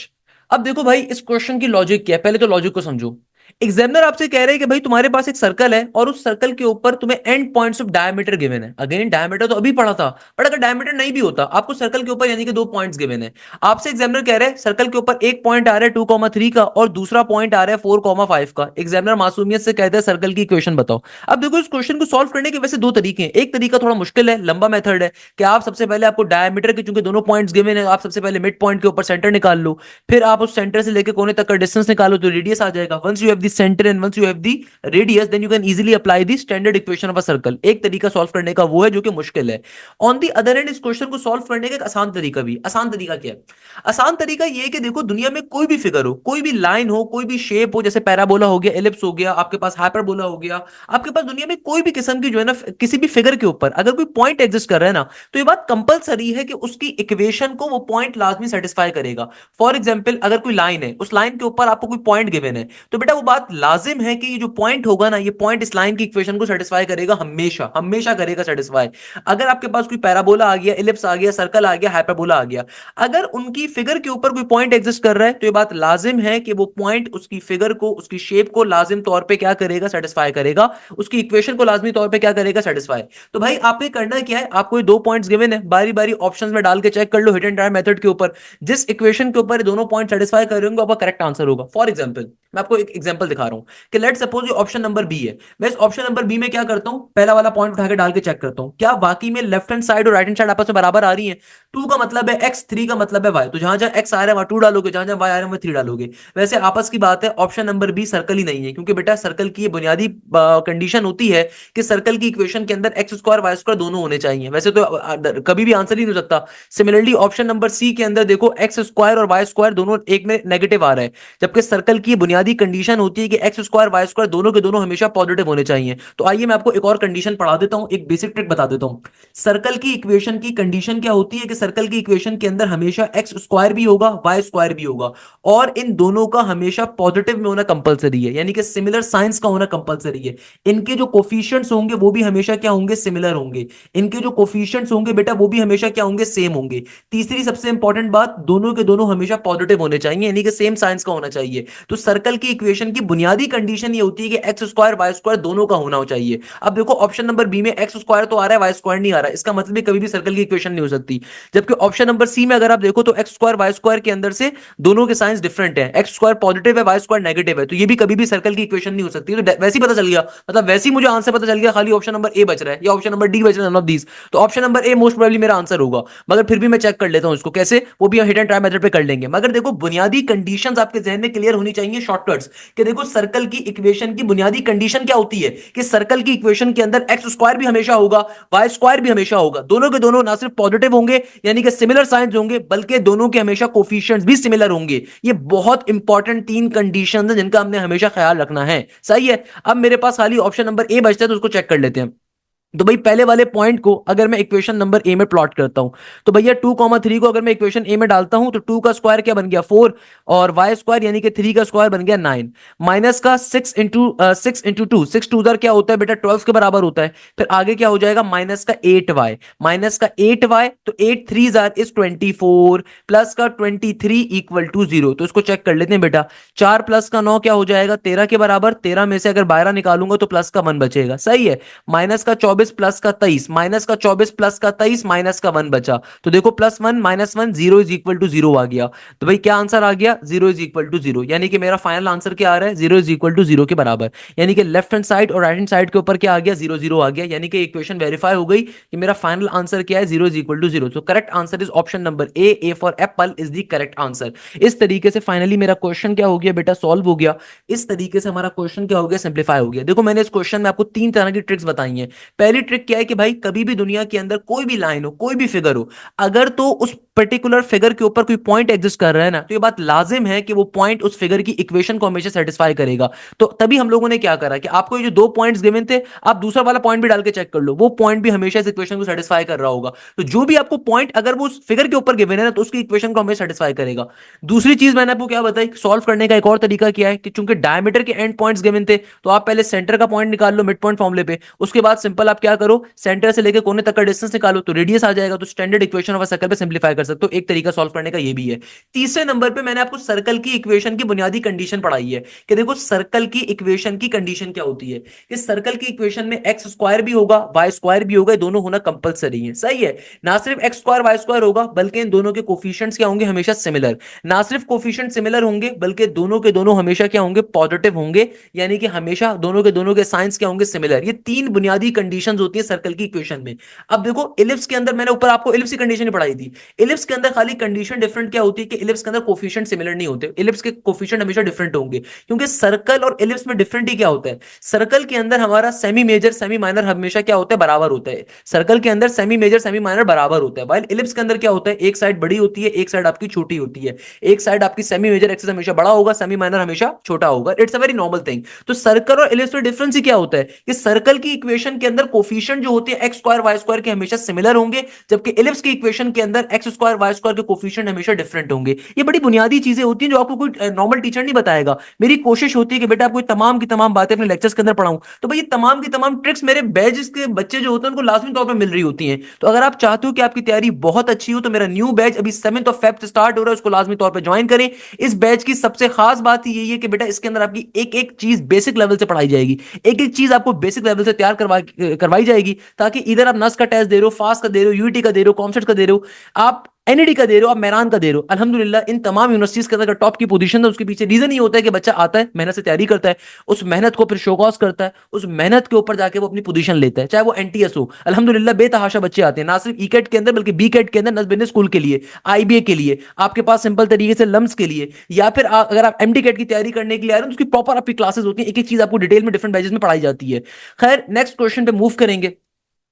A: अब देखो भाई इस क्वेश्चन की लॉजिक क्या है, पहले तो लॉजिक को समझो। एग्जामिनर आपसे कह रहे हैं कि भाई तुम्हारे पास एक सर्कल है और उस सर्कल के ऊपर तुम्हें and points of diameter given है। अगेन डायमीटर तो अभी पढ़ा था, बट अगर डायमीटर नहीं भी होता, आपको सर्कल के ऊपर यानी कि दो पॉइंट्स गिवन है। आपसे एग्जामिनर कह रहे हैं सर्कल के ऊपर एक पॉइंट आ रहा है 2,3 का और दूसरा पॉइंट आ रहा है 4,5 का। एग्जामिनर मासूमियत से कहते हैं सर्कल की इक्वेशन बताओ। अब देखो इस क्वेश्चन को सॉल्व करने के वैसे दो तरीके हैं। एक तरीका थोड़ा मुश्किल है, लंबा मेथड है कि आप सबसे पहले आपको डायमीटर के चूंकि दोनों पॉइंट्स गिवन है, आप सबसे पहले मिड पॉइंट के ऊपर सेंटर निकाल लो, फिर आप उस सेंटर से लेकर कोने तक का डिस्टेंस निकालो तो रेडियस आ जाएगा। Once you have the centre and once you have the radius then you can easily apply the standard equation of a circle. एक तरीका सॉल्व करने का वो है जो कि मुश्किल है। ऑन द अदर एंड इस क्वेश्चन को सॉल्व करने का एक आसान तरीका भी। आसान तरीका क्या है? आसान तरीका ये है कि देखो दुनिया में कोई भी फिगर हो, कोई भी लाइन हो, कोई भी शेप हो, जैसे पैराबोला हो गया, एलिप्स हो गया, आपके पास हाइपरबोला हो गया, आपके पास दुनिया में कोई भी किस्म की जो है ना किसी भी फिगर के ऊपर अगर कोई पॉइंट एग्जिस्ट कर रहा है ना, तो ये बात कंपलसरी है कि उसकी इक्वेशन को वो पॉइंट लाजमी सेटिस्फाई करेगा। फॉर एग्जाम्पल अगर कोई लाइन है, उस लाइन के ऊपर आपको कोई पॉइंट गिवन है, तो बेटा वो बात लाजिम है कि ये जो पॉइंट होगा ना, ये पॉइंट इस लाइन की इक्वेशन को सेटिस्फाई करेगा, हमेशा हमेशा करेगा सेटिस्फाई। अगर आपके पास कोई पैराबोला आ गया, एलिप्स आ गया, सर्कल आ गया, हाइपरबोला आ गया, अगर उनकी फिगर के ऊपर कोई पॉइंट एग्जिस्ट कर रहा है, तो ये बात लाजिम है कि वो पॉइंट उसकी फिगर को, उसकी शेप को लाजिम तौर पे क्या करेगा, सेटिस्फाई करेगा, उसकी इक्वेशन को लाजमी तौर पे क्या करेगा, सेटिस्फाई। तो भाई आपने करना क्या है, आपको ये दो पॉइंट्स गिवन है, बारी बारी ऑप्शंस में डाल के चेक कर लो हिट एंड ट्राई मेथड के ऊपर, जिस इक्वेशन के ऊपर ये दोनों पॉइंट सेटिस्फाई कर रहे होंगे आपका करेक्ट आंसर होगा। फॉर एग्जांपल मैं आपको एक एग्जांपल दिखा रहा हूं कि लेट सपोज ये ऑप्शन नंबर बी है। मैं इस ऑप्शन नंबर बी में क्या करता हूं, पहला वाला पॉइंट उठा के डाल के चेक करता हूं क्या वाकई में लेफ्ट हैंड साइड और राइट हैंड साइड आपस में बराबर आ रही है। 2 का मतलब है एक्स, 3 का मतलब है वाई, तो जहां जहां एक्स आ रहा है वहां 2 डालोगे, जहां जहां वाई आ रहा है वहां 3 डालोगे। वैसे आपस की बात है, ऑप्शन नंबर बी सर्कल ही नहीं है, क्योंकि बेटा सर्कल की ये बुनियादी कंडीशन होती है कि सर्कल की इक्वेशन के अंदर एक्स स्क्वायर वाई स्क्वायर दोनों होने चाहिए, वैसे तो कभी भी आंसर ही नहीं हो सकता। सिमिलरली ऑप्शन नंबर सी के अंदर देखो एक्स स्क्वायर और वाई स्क्वायर दोनों एक में नेगेटिव आ रहा है, जबकि सर्कल की बुनियादी कंडीशन होती है कि एक्स स्क्वायर वाई स्क्वायर दोनों के दोनों हमेशा पॉजिटिव होने चाहिए। तो आइए मैं आपको एक और कंडीशन पढ़ा देता हूं, एक बेसिक ट्रिक बता देता हूं। सर्कल की इक्वेशन की कंडीशन क्या होती है कि सर्कल की इक्वेशन के अंदर हमेशा एक्स स्क्वायर भी होगा, वाई स्क्वायर भी होगा, और इन दोनों का हमेशा पॉजिटिव में होना कंपलसरी है, यानी कि सिमिलर साइंस का होना कंपलसरी है। इनके जो कोफिशिएंट्स होंगे वो भी हमेशा क्या होंगे, सिमिलर होंगे। इनके जो कोफिशिएंट्स होंगे बेटा वो भी हमेशा क्या होंगे, सेम होंगे। तीसरी सबसे इंपॉर्टेंट बात, दोनों के दोनों हमेशा पॉजिटिव होने चाहिए, यानी कि सेम साइंस का होना चाहिए। तो सर्कल की इक्वेशन की बुनियादी कंडीशन ये होती है कि एक्स स्क्वायर वाई स्क्वायर दोनों का होना चाहिए। अब देखो ऑप्शन नंबर बी में एक्स स्क्वायर तो आ रहा है, वाई स्क्वायर नहीं आ रहा है, इसका मतलब कभी भी सर्कल की इक्वेशन नहीं हो सकती। जबकि ऑप्शन नंबर सी में अगर आप देखो तो एक्स स्क्वायर वाई स्क्वायर के अंदर से दोनों के साइंस डिफरेंट है, एक्स स्क्वायर पॉजिटिव है, वाई स्क्वायर नेगेटिव है, तो ये भी कभी भी सर्कल की इक्वेशन नहीं हो सकती। तो वैसे ही पता चल गया, मतलब वैसे ही मुझे आंसर पता चल गया, खाली ऑप्शन नंबर ए बच रहा है या ऑप्शन नंबर डी बच रहा है, नन ऑफ दीज। तो option number a most probably मेरा आंसर होगा, मगर फिर भी मैं चेक कर लेता हूं इसको कैसे, वो भी हिट एंड ट्राई मेथड पे कर लेंगे। मगर देखो बुनियादी कंडीशंस आपके जहन में क्लियर होनी चाहिए, शॉर्टकट्स, कि देखो सर्कल की इक्वेशन की बुनियादी कंडीशन क्या होती है कि सर्कल की इक्वेशन के अंदर एक्स स्क्वायर भी हमेशा होगा, वाई स्क्वायर भी हमेशा होगा, दोनों के दोनों ना सिर्फ पॉजिटिव होंगे यानी कि सिमिलर साइंस होंगे, बल्कि दोनों के हमेशा कोफिशिएंट्स भी सिमिलर होंगे। ये बहुत इंपॉर्टेंट तीन कंडीशंस हैं जिनका हमने हमेशा ख्याल रखना है। सही है। अब मेरे पास खाली ऑप्शन नंबर ए बचता है, तो उसको चेक कर लेते हैं। तो भाई पहले वाले पॉइंट को अगर मैं इक्वेशन नंबर ए में प्लॉट करता हूं, तो भैया 2,3 को अगर मैं इक्वेशन ए में डालता हूं तो 2 का स्क्वायर क्या बन गया 4, और वाई स्क्वायर यानी कि 3 का स्क्वायर बन गया 9, माइनस का 6 इंटू 2, 6 2 क्या होता है बेटा 12 के बराबर होता है। फिर आगे क्या हो जाएगा, माइनस का 8y, माइनस का 8y, तो 8 3 इज 24, प्लस का 23 इक्वल टू 0। तो इसको चेक कर लेते हैं बेटा, 4 प्लस का 9 क्या हो जाएगा 13 के बराबर, 13 में से अगर 12 निकालूंगा तो प्लस का 1 बचेगा। सही है। माइनस का 24 प्लस का 23, माइनस का 24 प्लस का 23, माइनस का 1 बचा, तो देखो +1 -1 0 इज इक्वल टू 0 आ गया। तो भाई क्या आंसर आ गया, 0 इज इक्वल टू 0, यानी कि मेरा फाइनल आंसर क्या आ रहा है, 0 इज इक्वल टू 0 के बराबर। यानी कि लेफ्ट हैंड साइड और राइट हैंड साइड के ऊपर क्या आ गया, 0 0 आ गया, यानी कि इक्वेशन वेरीफाई हो गई कि मेरा फाइनल आंसर क्या है, 0 इज इक्वल टू 0। तो correct answer is option number A for apple is the correct answer. इस तरीके से फाइनली मेरा क्वेश्चन क्या हो गया बेटा, सॉल्व हो गया। इस तरीके से हमारा क्वेश्चन क्या हो गया, सिंप्लीफाई हो गया। देखो मैंने इस क्वेश्चन में आपको 3 तरह की ट्रिक्स बताई हैं। पहली ट्रिक क्या है कि भाई कभी भी दुनिया के अंदर कोई भी लाइन हो, कोई भी फिगर हो, अगर तो उस पर्टिकुलर फिगर के ऊपर कोई पॉइंट एग्जिस्ट कर रहा है ना, तो ये बात लाजिम है कि वो पॉइंट उस फिगर की इक्वेशन को हमेशा सेटिस्फाई करेगा। तो तभी हम लोगों ने क्या करा कि आपको ये जो दो पॉइंट्स गिवन थे, आप दूसरा वाला पॉइंट भी डाल के चेक कर लो, वो पॉइंट भी हमेशा इस इक्वेशन को सेटिस्फाई कर रहा होगा। तो जो भी आपको पॉइंट अगर वो उस फिगर के ऊपर गिवन है ना, तो उसकी इक्वेशन को हमेशा सेटिस्फाई करेगा। दूसरी चीज मैंने आपको क्या बताई, सॉल्व करने का एक और तरीका क्या है कि चूंकि डायमीटर के एंड पॉइंट्स गिवन थे, तो आप पहले सेंटर का पॉइंट निकाल लो मिड पॉइंट फॉर्मूले पे, उसके बाद सिंपल आप आप क्या करो, सेंटर से लेकर कोने तक का डिस्टेंस निकालो तो रेडियस आ जाएगा, तो standard equation of a circle पे सिंपलीफाई कर सकते हो। एक तरीका सॉल्व करने का ये भी है। तीसरे नंबर पे मैंने आपको सर्कल की इक्वेशन की बुनियादी कंडीशन पढ़ाई है कि देखो सर्कल की इक्वेशन की कंडीशन क्या होती है कि सर्कल की इक्वेशन में एक्स स्क्वायर भी होगा वाई स्क्वायर भी होगा, दोनों होना कंपलसरी है। सही है, ना सिर्फ एक्स स्क्वायर वाई स्क्वायर होगा बल्कि इन दोनों के कोफिशिएंट्स क्या होंगे, हमेशा सिमिलर। ना सिर्फ कोफिशिएंट सिमिलर होंगे बल्कि दोनों के दोनों हमेशा क्या होंगे, पॉजिटिव होंगे, यानी कि हमेशा दोनों के साइंस क्या होंगे, सिमिलर। ये तीन बुनियादी कंडीशंस होती है सर्कल की इक्वेशन में। अब देखो इलिप्स के अंदर मैंने ऊपर आपको इलिप्स की कंडीशन पढ़ाई थी। इलिप्स के अंदर खाली कंडीशन डिफरेंट क्या होती है कि इलिप्स के अंदर कोफिशिएंट सिमिलर नहीं होते, इलिप्स के कोफिशिएंट हमेशा डिफरेंट होंगे, क्योंकि सर्कल और इलिप्स में डिफरेंट ही क्या होता है, सर्कल के अंदर हमारा सेमी मेजर सेमी माइनर हमेशा क्या होता है, बराबर होता है। सर्कल के अंदर सेमी मेजर सेमी माइनर बराबर होता है, वाइल इलिप्स के अंदर क्या होता है, एक साइड बड़ी होती है, एक साइड आपकी छोटी होती है। एक साइड आपकी सेमी मेजर एक्सिस हमेशा बड़ा होगा, सेमी माइनर हमेशा छोटा होगा। It's a very normal thing. तो सर्कल और इलिप्स में डिफरेंस ही क्या होता है कि सर्कल की इक्वेशन के अंदर कोफिशिएंट जो होते हैं एक्स स्क्वायर वाई स्क्वायर के हमेशा सिमिलर होंगे, जबकि इलिप्स की इक्वेशन के अंदर एक्स स्क्वायर वाई स्क्वायर के कोफिशिएंट हमेशा डिफरेंट होंगे। ये बड़ी बुनियादी चीजें होती हैं जो आपको कोई नॉर्मल टीचर नहीं बताएगा। मेरी कोशिश होती है कि बेटा आपको तमाम की तमाम बातें अपने लेक्चर्स के अंदर पढ़ाऊं, तो भाई ये तमाम की तमाम ट्रिक्स मेरे बैच के बच्चे जो होते हैं उनको लाजमी तौर पर मिल रही होती हैं। तो अगर आप चाहते हो कि आपकी तैयारी बहुत अच्छी हो तो मेरा न्यू बैच अभी 7 फेब स्टार्ट हो रहा है, उसको लाजमी तौर पर ज्वाइन करें। इस बैच की सबसे खास बात ही यही है कि बेटा इसके अंदर आपकी एक एक चीज बेसिक लेवल से पढ़ाई जाएगी, एक एक चीज आपको बेसिक लेवल से तैयार करवाई जाएगी, ताकि इधर आप नस का टेस्ट दे रहे हो, फास्ट का दे रहे हो, यूईटी का दे रहे हो, कॉमसेट का दे रहे हो, आप एनईडी का दे रहे हो, आप मेहरान का दे रहे हो, अल्हम्दुलिल्लाह इन तमाम यूनिवर्सिटीज के अंदर टॉप की पोजीशन है। उसके पीछे रीजन ये होता है कि बच्चा आता है, मेहनत से तैयारी करता है, उस मेहनत को फिर शोकॉस करता है, उस मेहनत के ऊपर जाके वो अपनी पोजीशन लेता है, चाहे वो एनटीएस हो। अल्हम्दुलिल्लाह बेतहाशा बच्चे आते हैं, ना सिर्फ ईकेट के अंदर बल्कि बीकेट के अंदर, नस बिजनेस स्कूल के लिए, आईबीए के लिए, आपके पास सिंपल तरीके से लम्स के लिए, या फिर अगर आप एमडी कैट की तैयारी करने के लिए आ रहे हो तो उसकी प्रॉपर आपकी क्लासेस होती है, एक एक चीज आपको डिटेल में डिफरेंट बैचेस में पढ़ाई जाती है। खैर नेक्स्ट क्वेश्चन पे मूव करेंगे।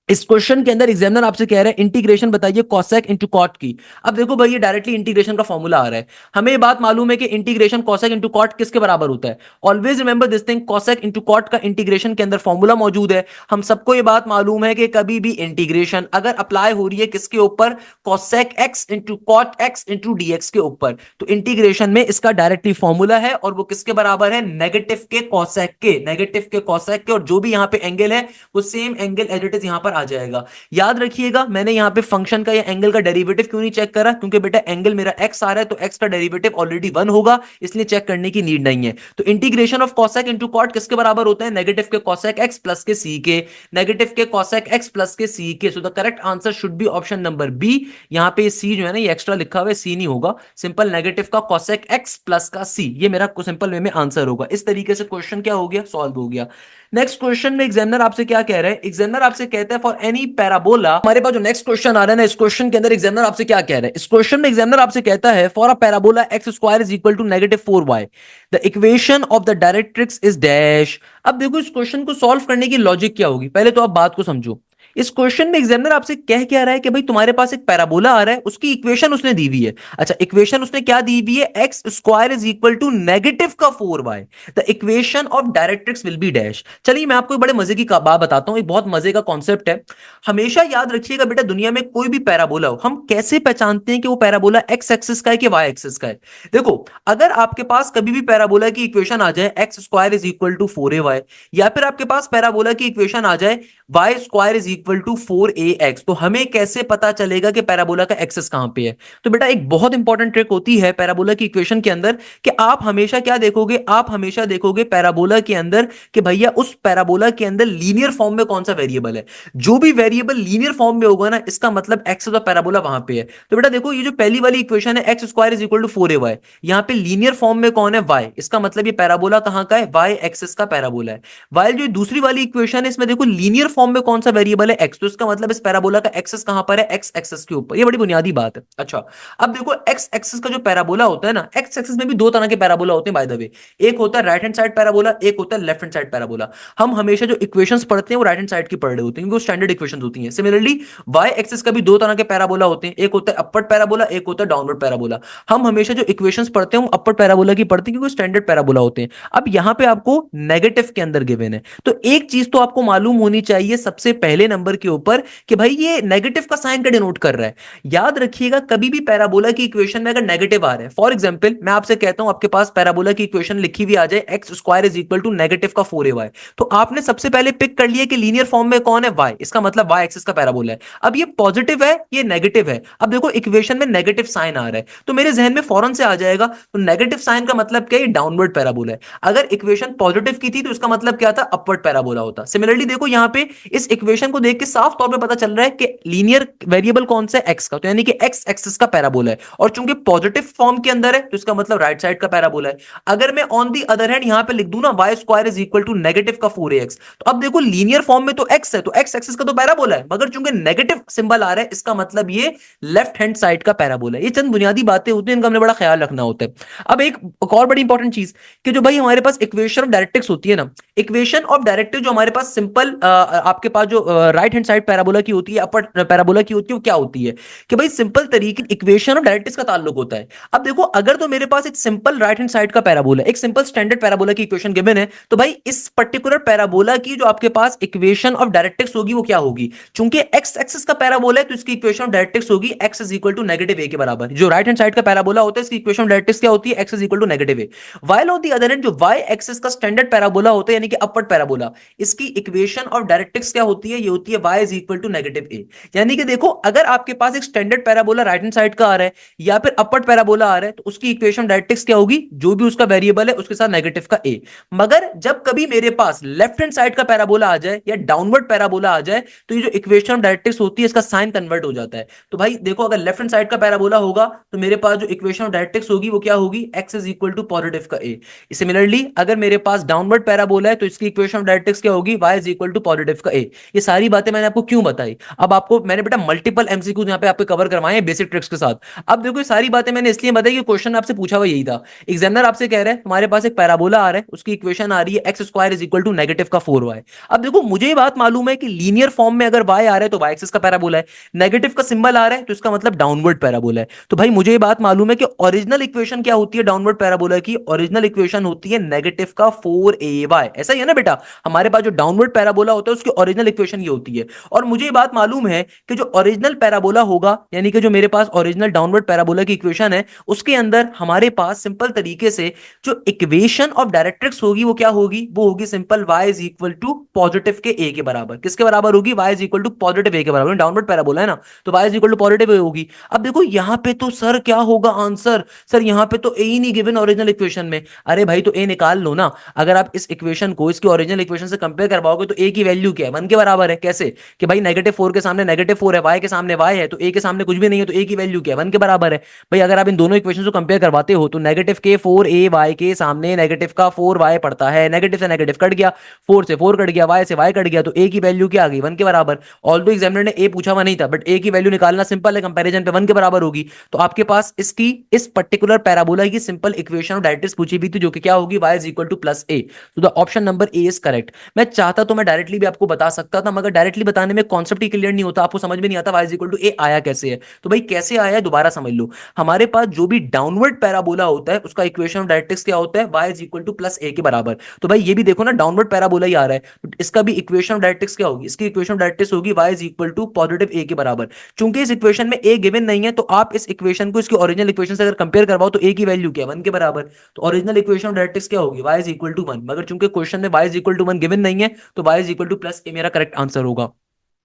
A: इस क्वेश्चन के अंदर एग्जामिनर आपसे कह रहा है इंटीग्रेशन बताइए कॉसेक इंटू कॉट की। अब देखो भाई ये डायरेक्टली इंटीग्रेशन का फॉर्मूला आ रहा है। हमें ये बात मालूम है कि इंटीग्रेशन कॉसेक इंटू कॉट किसके बराबर होता है। Always remember this thing, cosec into cot का इंटीग्रेशन के अंदर फॉर्मूला मौजूद है। हम सबको ये बात मालूम है कि कभी भी इंटीग्रेशन अगर अप्लाई हो रही है किसके ऊपर, cosec x into cot x into dx के ऊपर, तो इंटीग्रेशन में इसका डायरेक्टली फॉर्मूला है और वो किसके बराबर है, नेगेटिव के कॉसेक के, नेगेटिव के कॉसेक के, और जो भी यहां पे एंगल है वो same angle as it is यहां पर आ जाएगा। याद रखिएगा मैंने यहां पे फंक्शन का या एंगल का डेरिवेटिव क्यों नहीं चेक करा, क्योंकि बेटा एंगल मेरा एक्स आ रहा है तो एक्स का डेरिवेटिव ऑलरेडी 1 होगा, इसलिए चेक करने की नीड नहीं है। तो integration of cosec into cot किसके बराबर होता है, नेगेटिव के कॉसेक एक्स प्लस के सी के, नेगेटिव के कॉसेक एक्स प्लस के सी के। So the correct answer should be option number B. यहां पे सी जो है ना ये एक्स्ट्रा लिखा हुआ है, सी नहीं होगा, सिंपल नेगेटिव का कॉसेक एक्स प्लस का सी, ये मेरा सिंपल वे में आंसर होगा। इस तरीके से क्वेश्चन क्या हो गया, सॉल्व हो गया। नेक्स्ट क्वेश्चन में एग्जामिनर आपसे क्या कह रहा है, एग्जामिनर आपसे कहता है फॉर एनी पैराबोला। हमारे पास जो नेक्स्ट क्वेश्चन आ रहा है ना, इस क्वेश्चन के अंदर एग्जामिनर आपसे क्या कह रहा है, इस क्वेश्चन में एग्जामिनर आपसे कहता है for a parabola x square is equal to negative 4y the equation of the directrix is dash. अब देखो इस क्वेश्चन को सॉल्व करने की लॉजिक क्या होगी, पहले तो आप बात को समझो। इस क्वेश्चन में एग्जामिनर आपसे कह क्या रहा है कि भाई तुम्हारे पास एक पैराबोला आ रहा है, उसकी इक्वेशन उसने दी हुई है। अच्छा इक्वेशन उसने क्या दी हुई है, x square is equal to negative का 4y the equation of directrix will be dash. चलिए मैं आपको एक बड़े मजे की बात बताता हूं, एक बहुत मजे का कॉन्सेप्ट है। हमेशा याद रखिएगा बेटा दुनिया में कोई भी पैराबोला हो, हम कैसे पहचानते हैं कि वो पैराबोला एक्स एक्सिस का है कि वाई एक्सिस का है। देखो अगर आपके पास कभी भी पैराबोला की इक्वेशन आ जाए x square is equal to 4ay, या फिर आपके पास पैराबोला की इक्वेशन आ जाए y square is equal to 4ax, तो हमें कैसे पता चलेगा कि पैराबोला का एक्सिस कहां पे है। तो बेटा एक बहुत इंपॉर्टेंट ट्रिक होती है पैराबोला की इक्वेशन के अंदर कि आप हमेशा क्या देखोगे, आप हमेशा देखोगे पैराबोला के अंदर कि भैया उस पैराबोला के अंदर लीनियर फॉर्म में कौन सा वेरिएबल है। जो भी वेरिएबल लीनियर फॉर्म में होगा ना, इसका मतलब एक्स ऑफ पैराबोला वहां पे है। तो बेटा देखो ये जो पहली वाली इक्वेशन है x square is equal to 4ay, यहां पे लीनियर फॉर्म में कौन है, वाई, इसका मतलब ये पैराबोला कहां का है, वाई एक्सिस का पैराबोला है। वाइल जो दूसरी वाली इक्वेशन है इसमें देखो लीनियर फॉर्म में कौन सा वेरिएबल है, एक्स, तो इसका मतलब इस पैराबोला का एक्सिस कहां पर है, एक्स एक्सिस के ऊपर। ये बड़ी बुनियादी बात है। अच्छा अब देखो एक्स एक्सिस का जो पैराबोला होता है ना, एक्स एक्सिस में भी दो तरह के पैराबोला होते हैं बाय द वे, एक होता है राइट हैंड साइड पैराबोला, एक होता है लेफ्ट हैंड साइड पैराबोला। हम हमेशा जो इक्वेशंस पढ़ते हैं वो राइट हैंड साइड की पढ़ रहे होते हैं क्योंकि वो स्टैंडर्ड इक्वेशंस होती हैं। सिमिलरली वाई एक्सिस का भी दो तरह के पैराबोला होते हैं, एक होता है अपवर्ड पैराबोला, एक होता है डाउनवर्ड पैराबोला। हम हमेशा जो इक्वेशंस पढ़ते हैं वो अपवर्ड पैराबोला की पढ़ते हैं क्योंकि स्टैंडर्ड पैराबोला होते हैं। अब यहां पे आपको नेगेटिव के अंदर गिवन है, तो एक चीज तो आपको मालूम होनी चाहिए सबसे पहले नंबर नंबर के ऊपर कि भाई ये नेगेटिव का साइन का डिनोट कर रहा है। याद रखिएगा कभी भी पैराबोला की इक्वेशन में अगर नेगेटिव आ रहा है, फॉर एग्जांपल मैं आपसे कहता हूं आपके पास पैराबोला की इक्वेशन लिखी हुई आ जाए x square is equal to negative का 4ay, तो आपने सबसे पहले पिक कर लिया कि लीनियर फॉर्म में कौन है y, इसका मतलब y एक्सिस का पैराबोला है। अब ये पॉजिटिव है ये नेगेटिव है, अब देखो इक्वेशन में नेगेटिव साइन आ रहा है तो मेरे जहन में फौरन से आ जाएगा तो नेगेटिव साइन का मतलब क्या है, डाउनवर्ड पैराबोला है। अगर इक्वेशन पॉजिटिव की थी तो इसका मतलब क्या था, अपवर्ड पैराबोला होता। सिमिलरली देखो यहाँ पे इस इक्वेशन को देख के साफ तौर पे पता चल रहा है कि लीनियर वेरिएबल कौन सा है, एक्स का, तो यानी कि एक्स एक्सिस का पैराबोला है और चूंकि पॉजिटिव फॉर्म के अंदर है तो इसका मतलब राइट साइड का पैराबोला है। अगर मैं ऑन दी अदर हैंड यहां पे लिख दूं ना y square is equal to negative का 4ax, तो अब देखो लीनियर फॉर्म में तो एक्स है तो एक्स एक्सिस का तो पैराबोला है, मगर चूंकि नेगेटिव सिंबल आ रहा है इसका मतलब ये लेफ्ट हैंड साइड का पैराबोला है। ये चंद बुनियादी बातें होती हैं इनका हमने बड़ा ख्याल रखना होता है। अब एक और बड़ी इंपॉर्टेंट चीज कि जो भाई हमारे पास इक्वेशन ऑफ डायरेक्ट्रिक्स होती है ना, इक्वेशन ऑफ डायरेक्ट्रिक्स जो हमारे पास सिंपल आपके पास जो राइट हैंड साइड पैराबोला की होती है, अपर पैराबोला की होती है, वो क्या होती है कि भाई सिंपल तरीके इक्वेशन ऑफ डायरेक्ट्रिक्स का ताल्लुक होता है। अब देखो अगर तो मेरे पास एक सिंपल राइट हैंड साइड का पैराबोला, एक सिंपल स्टैंडर्ड पैराबोला की इक्वेशन गिवन है, तो भाई इस पर्टिकुलर पैराबोला की जो आपके पास इक्वेशन ऑफ डायरेक्ट्रिक्स होगी वो क्या होगी, चूंकि एक्स एक्सिस का पैराबोला है तो इसकी इक्वेशन ऑफ डायरेक्ट्रिक्स होगी x is equal to negative a के बराबर। जो राइट हैंड साइड का पैराबोला होता है इसकी इक्वेशन ऑफ डायरेक्ट्रिक्स क्या होती है, x is equal to negative a. While on the other hand जो वाई एक्सिस का स्टैंडर्ड पैराबोला होता है यानी कि अपवर्ड पैराबोला, इसकी इक्वेशन ऑफ डायरेक्ट्रिक्स क्या होती है, ये होती है y is equal to negative ए। यानी कि देखो अगर आपके पास एक standard parabola right hand side का आ रहा है या फिर अपवर्ड पैराबोला आ रहा है तो उसकी इक्वेशन डायरेक्ट्रिक्स क्या होगी, जो भी उसका वेरिएबल है उसके साथ नेगेटिव का ए। मगर जब कभी मेरे पास लेफ्ट हैंड साइड का पैराबोला आ जाए या डाउनवर्ड पैराबोला आ जाए तो ये जो इक्वेशन ऑफ डायरेक्ट्रिक्स होती है इसका साइन कन्वर्ट हो जाता है। तो भाई देखो अगर लेफ्ट हैंड साइड का पैराबोला होगा तो मेरे पास जो इक्वेशन ऑफ डायरेक्ट्रिक्स होगी वो क्या होगी, x is equal to positive का ए। सिमिलरली अगर मेरे पास डाउनवर्ड पैराबोला है तो इसकी इक्वेशन ऑफ डायरेक्ट्रिक्स क्या होगी, y is equal to positive का ए। ये सारी बातें मैंने आपको क्यों बताई, अब आपको मैंने बेटा मल्टीपल एमसीक्यूज यहाँ पे आपको कवर करवाए हैं बेसिक ट्रिक्स के साथ। अब देखो ये सारी बातें मैंने इसलिए बताई कि क्वेश्चन आपसे पूछा हुआ यही था, एग्जामिनर आपसे कह रहा है तुम्हारे पास एक पैराबोला आ रहा है उसकी इक्वेशन आ रही है x square is equal to negative का 4y। अब देखो मुझे ये बात मालूम है कि लीनियर फॉर्म में अगर y आ रहा है तो y एक्सिस का पैराबोला है, नेगेटिव का सिंबल आ रहा है तो इसका मतलब डाउनवर्ड पैराबोला है। तो भाई मुझे ये बात मालूम है कि ओरिजिनल इक्वेशन क्या होती है डाउनवर्ड पैराबोला की, ओरिजिनल इक्वेशन होती है नेगेटिव का 4ay। ऐसा ही है ना बेटा, हमारे पास जो डाउनवर्ड पैराबोला होता है उसकी ओरिजिनल इक्वेशन ये होती है। और मुझे ये बात मालूम है कि जो ओरिजिनल पैराबोला होगा यानी कि जो मेरे पास ओरिजिनल डाउनवर्ड पैराबोला की इक्वेशन है उसके अंदर हमारे पास सिंपल तरीके से जो इक्वेशन ऑफ डायरेक्ट्रिक्स होगी वो क्या होगी, वो होगी simple y is equal to positive के a के बराबर। किसके बराबर होगी, y is equal to positive a के बराबर, डाउनवर्ड पैराबोला है ना तो y is equal to positive a होगी। अब देखो यहां पे तो सर क्या होगा आंसर, सर यहां पे तो a ही नहीं गिवन ओरिजिनल इक्वेशन में। अरे भाई तो a निकाल लो ना, अगर आप इस इक्वेशन को इसकी ओरिजिनल इक्वेशन से कंपेयर करवाओगे तो a की वैल्यू क्या है, 1 के बराबर है। कैसे कि भाई -4 के सामने -4 है, y के सामने y है तो a के सामने कुछ भी नहीं है तो a की वैल्यू क्या है, 1 के बराबर है। भाई अगर आप इन दोनों इक्वेशन को कंपेयर करवाते हो तो नेगेटिव के 4a y के सामने नेगेटिव का 4y पड़ता है, नेगेटिव से नेगेटिव कट गया, 4 से 4 कट गया, y से y कट गया तो a की वैल्यू क्या आ गई, 1 के बराबर। ऑल्दो एग्जामिनर ने a पूछा हुआ नहीं था बट a की वैल्यू निकालना सिंपल है, कंपैरिजन पे 1 के बराबर होगी। तो आपके पास इसकी इस पर्टिकुलर पैराबोला की सिंपल इक्वेशन ऑफ डायरेक्ट्रिक्स पूछी भी थी जो कि क्या होगी, y is equal to plus a। तो the option number A is correct. मैं चाहता तो मैं डायरेक्टली भी आपको बता सकता था मगर डायरेक्टली बताने में कॉन्सेप्ट ही क्लियर नहीं होता, आपको समझ में नहीं आता y is equal to a आया कैसे है। तो भाई कैसे आया है दोबारा समझ लो, हमारे पास जो भी डाउनवर्ड पैराबोला होता है उसका इक्वेशन ऑफ डायरेक्ट्रिक्स क्या होता है, y is equal to plus a के बराबर। तो भाई ये भी देखो ना डाउनवर्ड पैराबोला ही आ रहा है तो इसका भी इक्वेशन ऑफ डायरेक्ट्रिक्स क्या होगी, इसकी इक्वेशन ऑफ डायरेक्ट्रिक्स होगी y is equal to positive a के बराबर। चूंकि इस इक्वेशन में a गिवन नहीं है तो आप इस इक्वेशन को इसकी ओरिजिनल इक्वेशन से अगर कंपेयर करवाओ तो a की वैल्यू क्या है, 1 के बराबर। तो ओरिजिनल इक्वेशन ऑफ डायरेक्ट्रिक्स क्या होगी, y इज इक्वल टू 1, मगर चूंकि क्वेश्चन में y is equal to 1 given नहीं है तो y is equal to plus a मेरा करेक्ट आंसर होगा।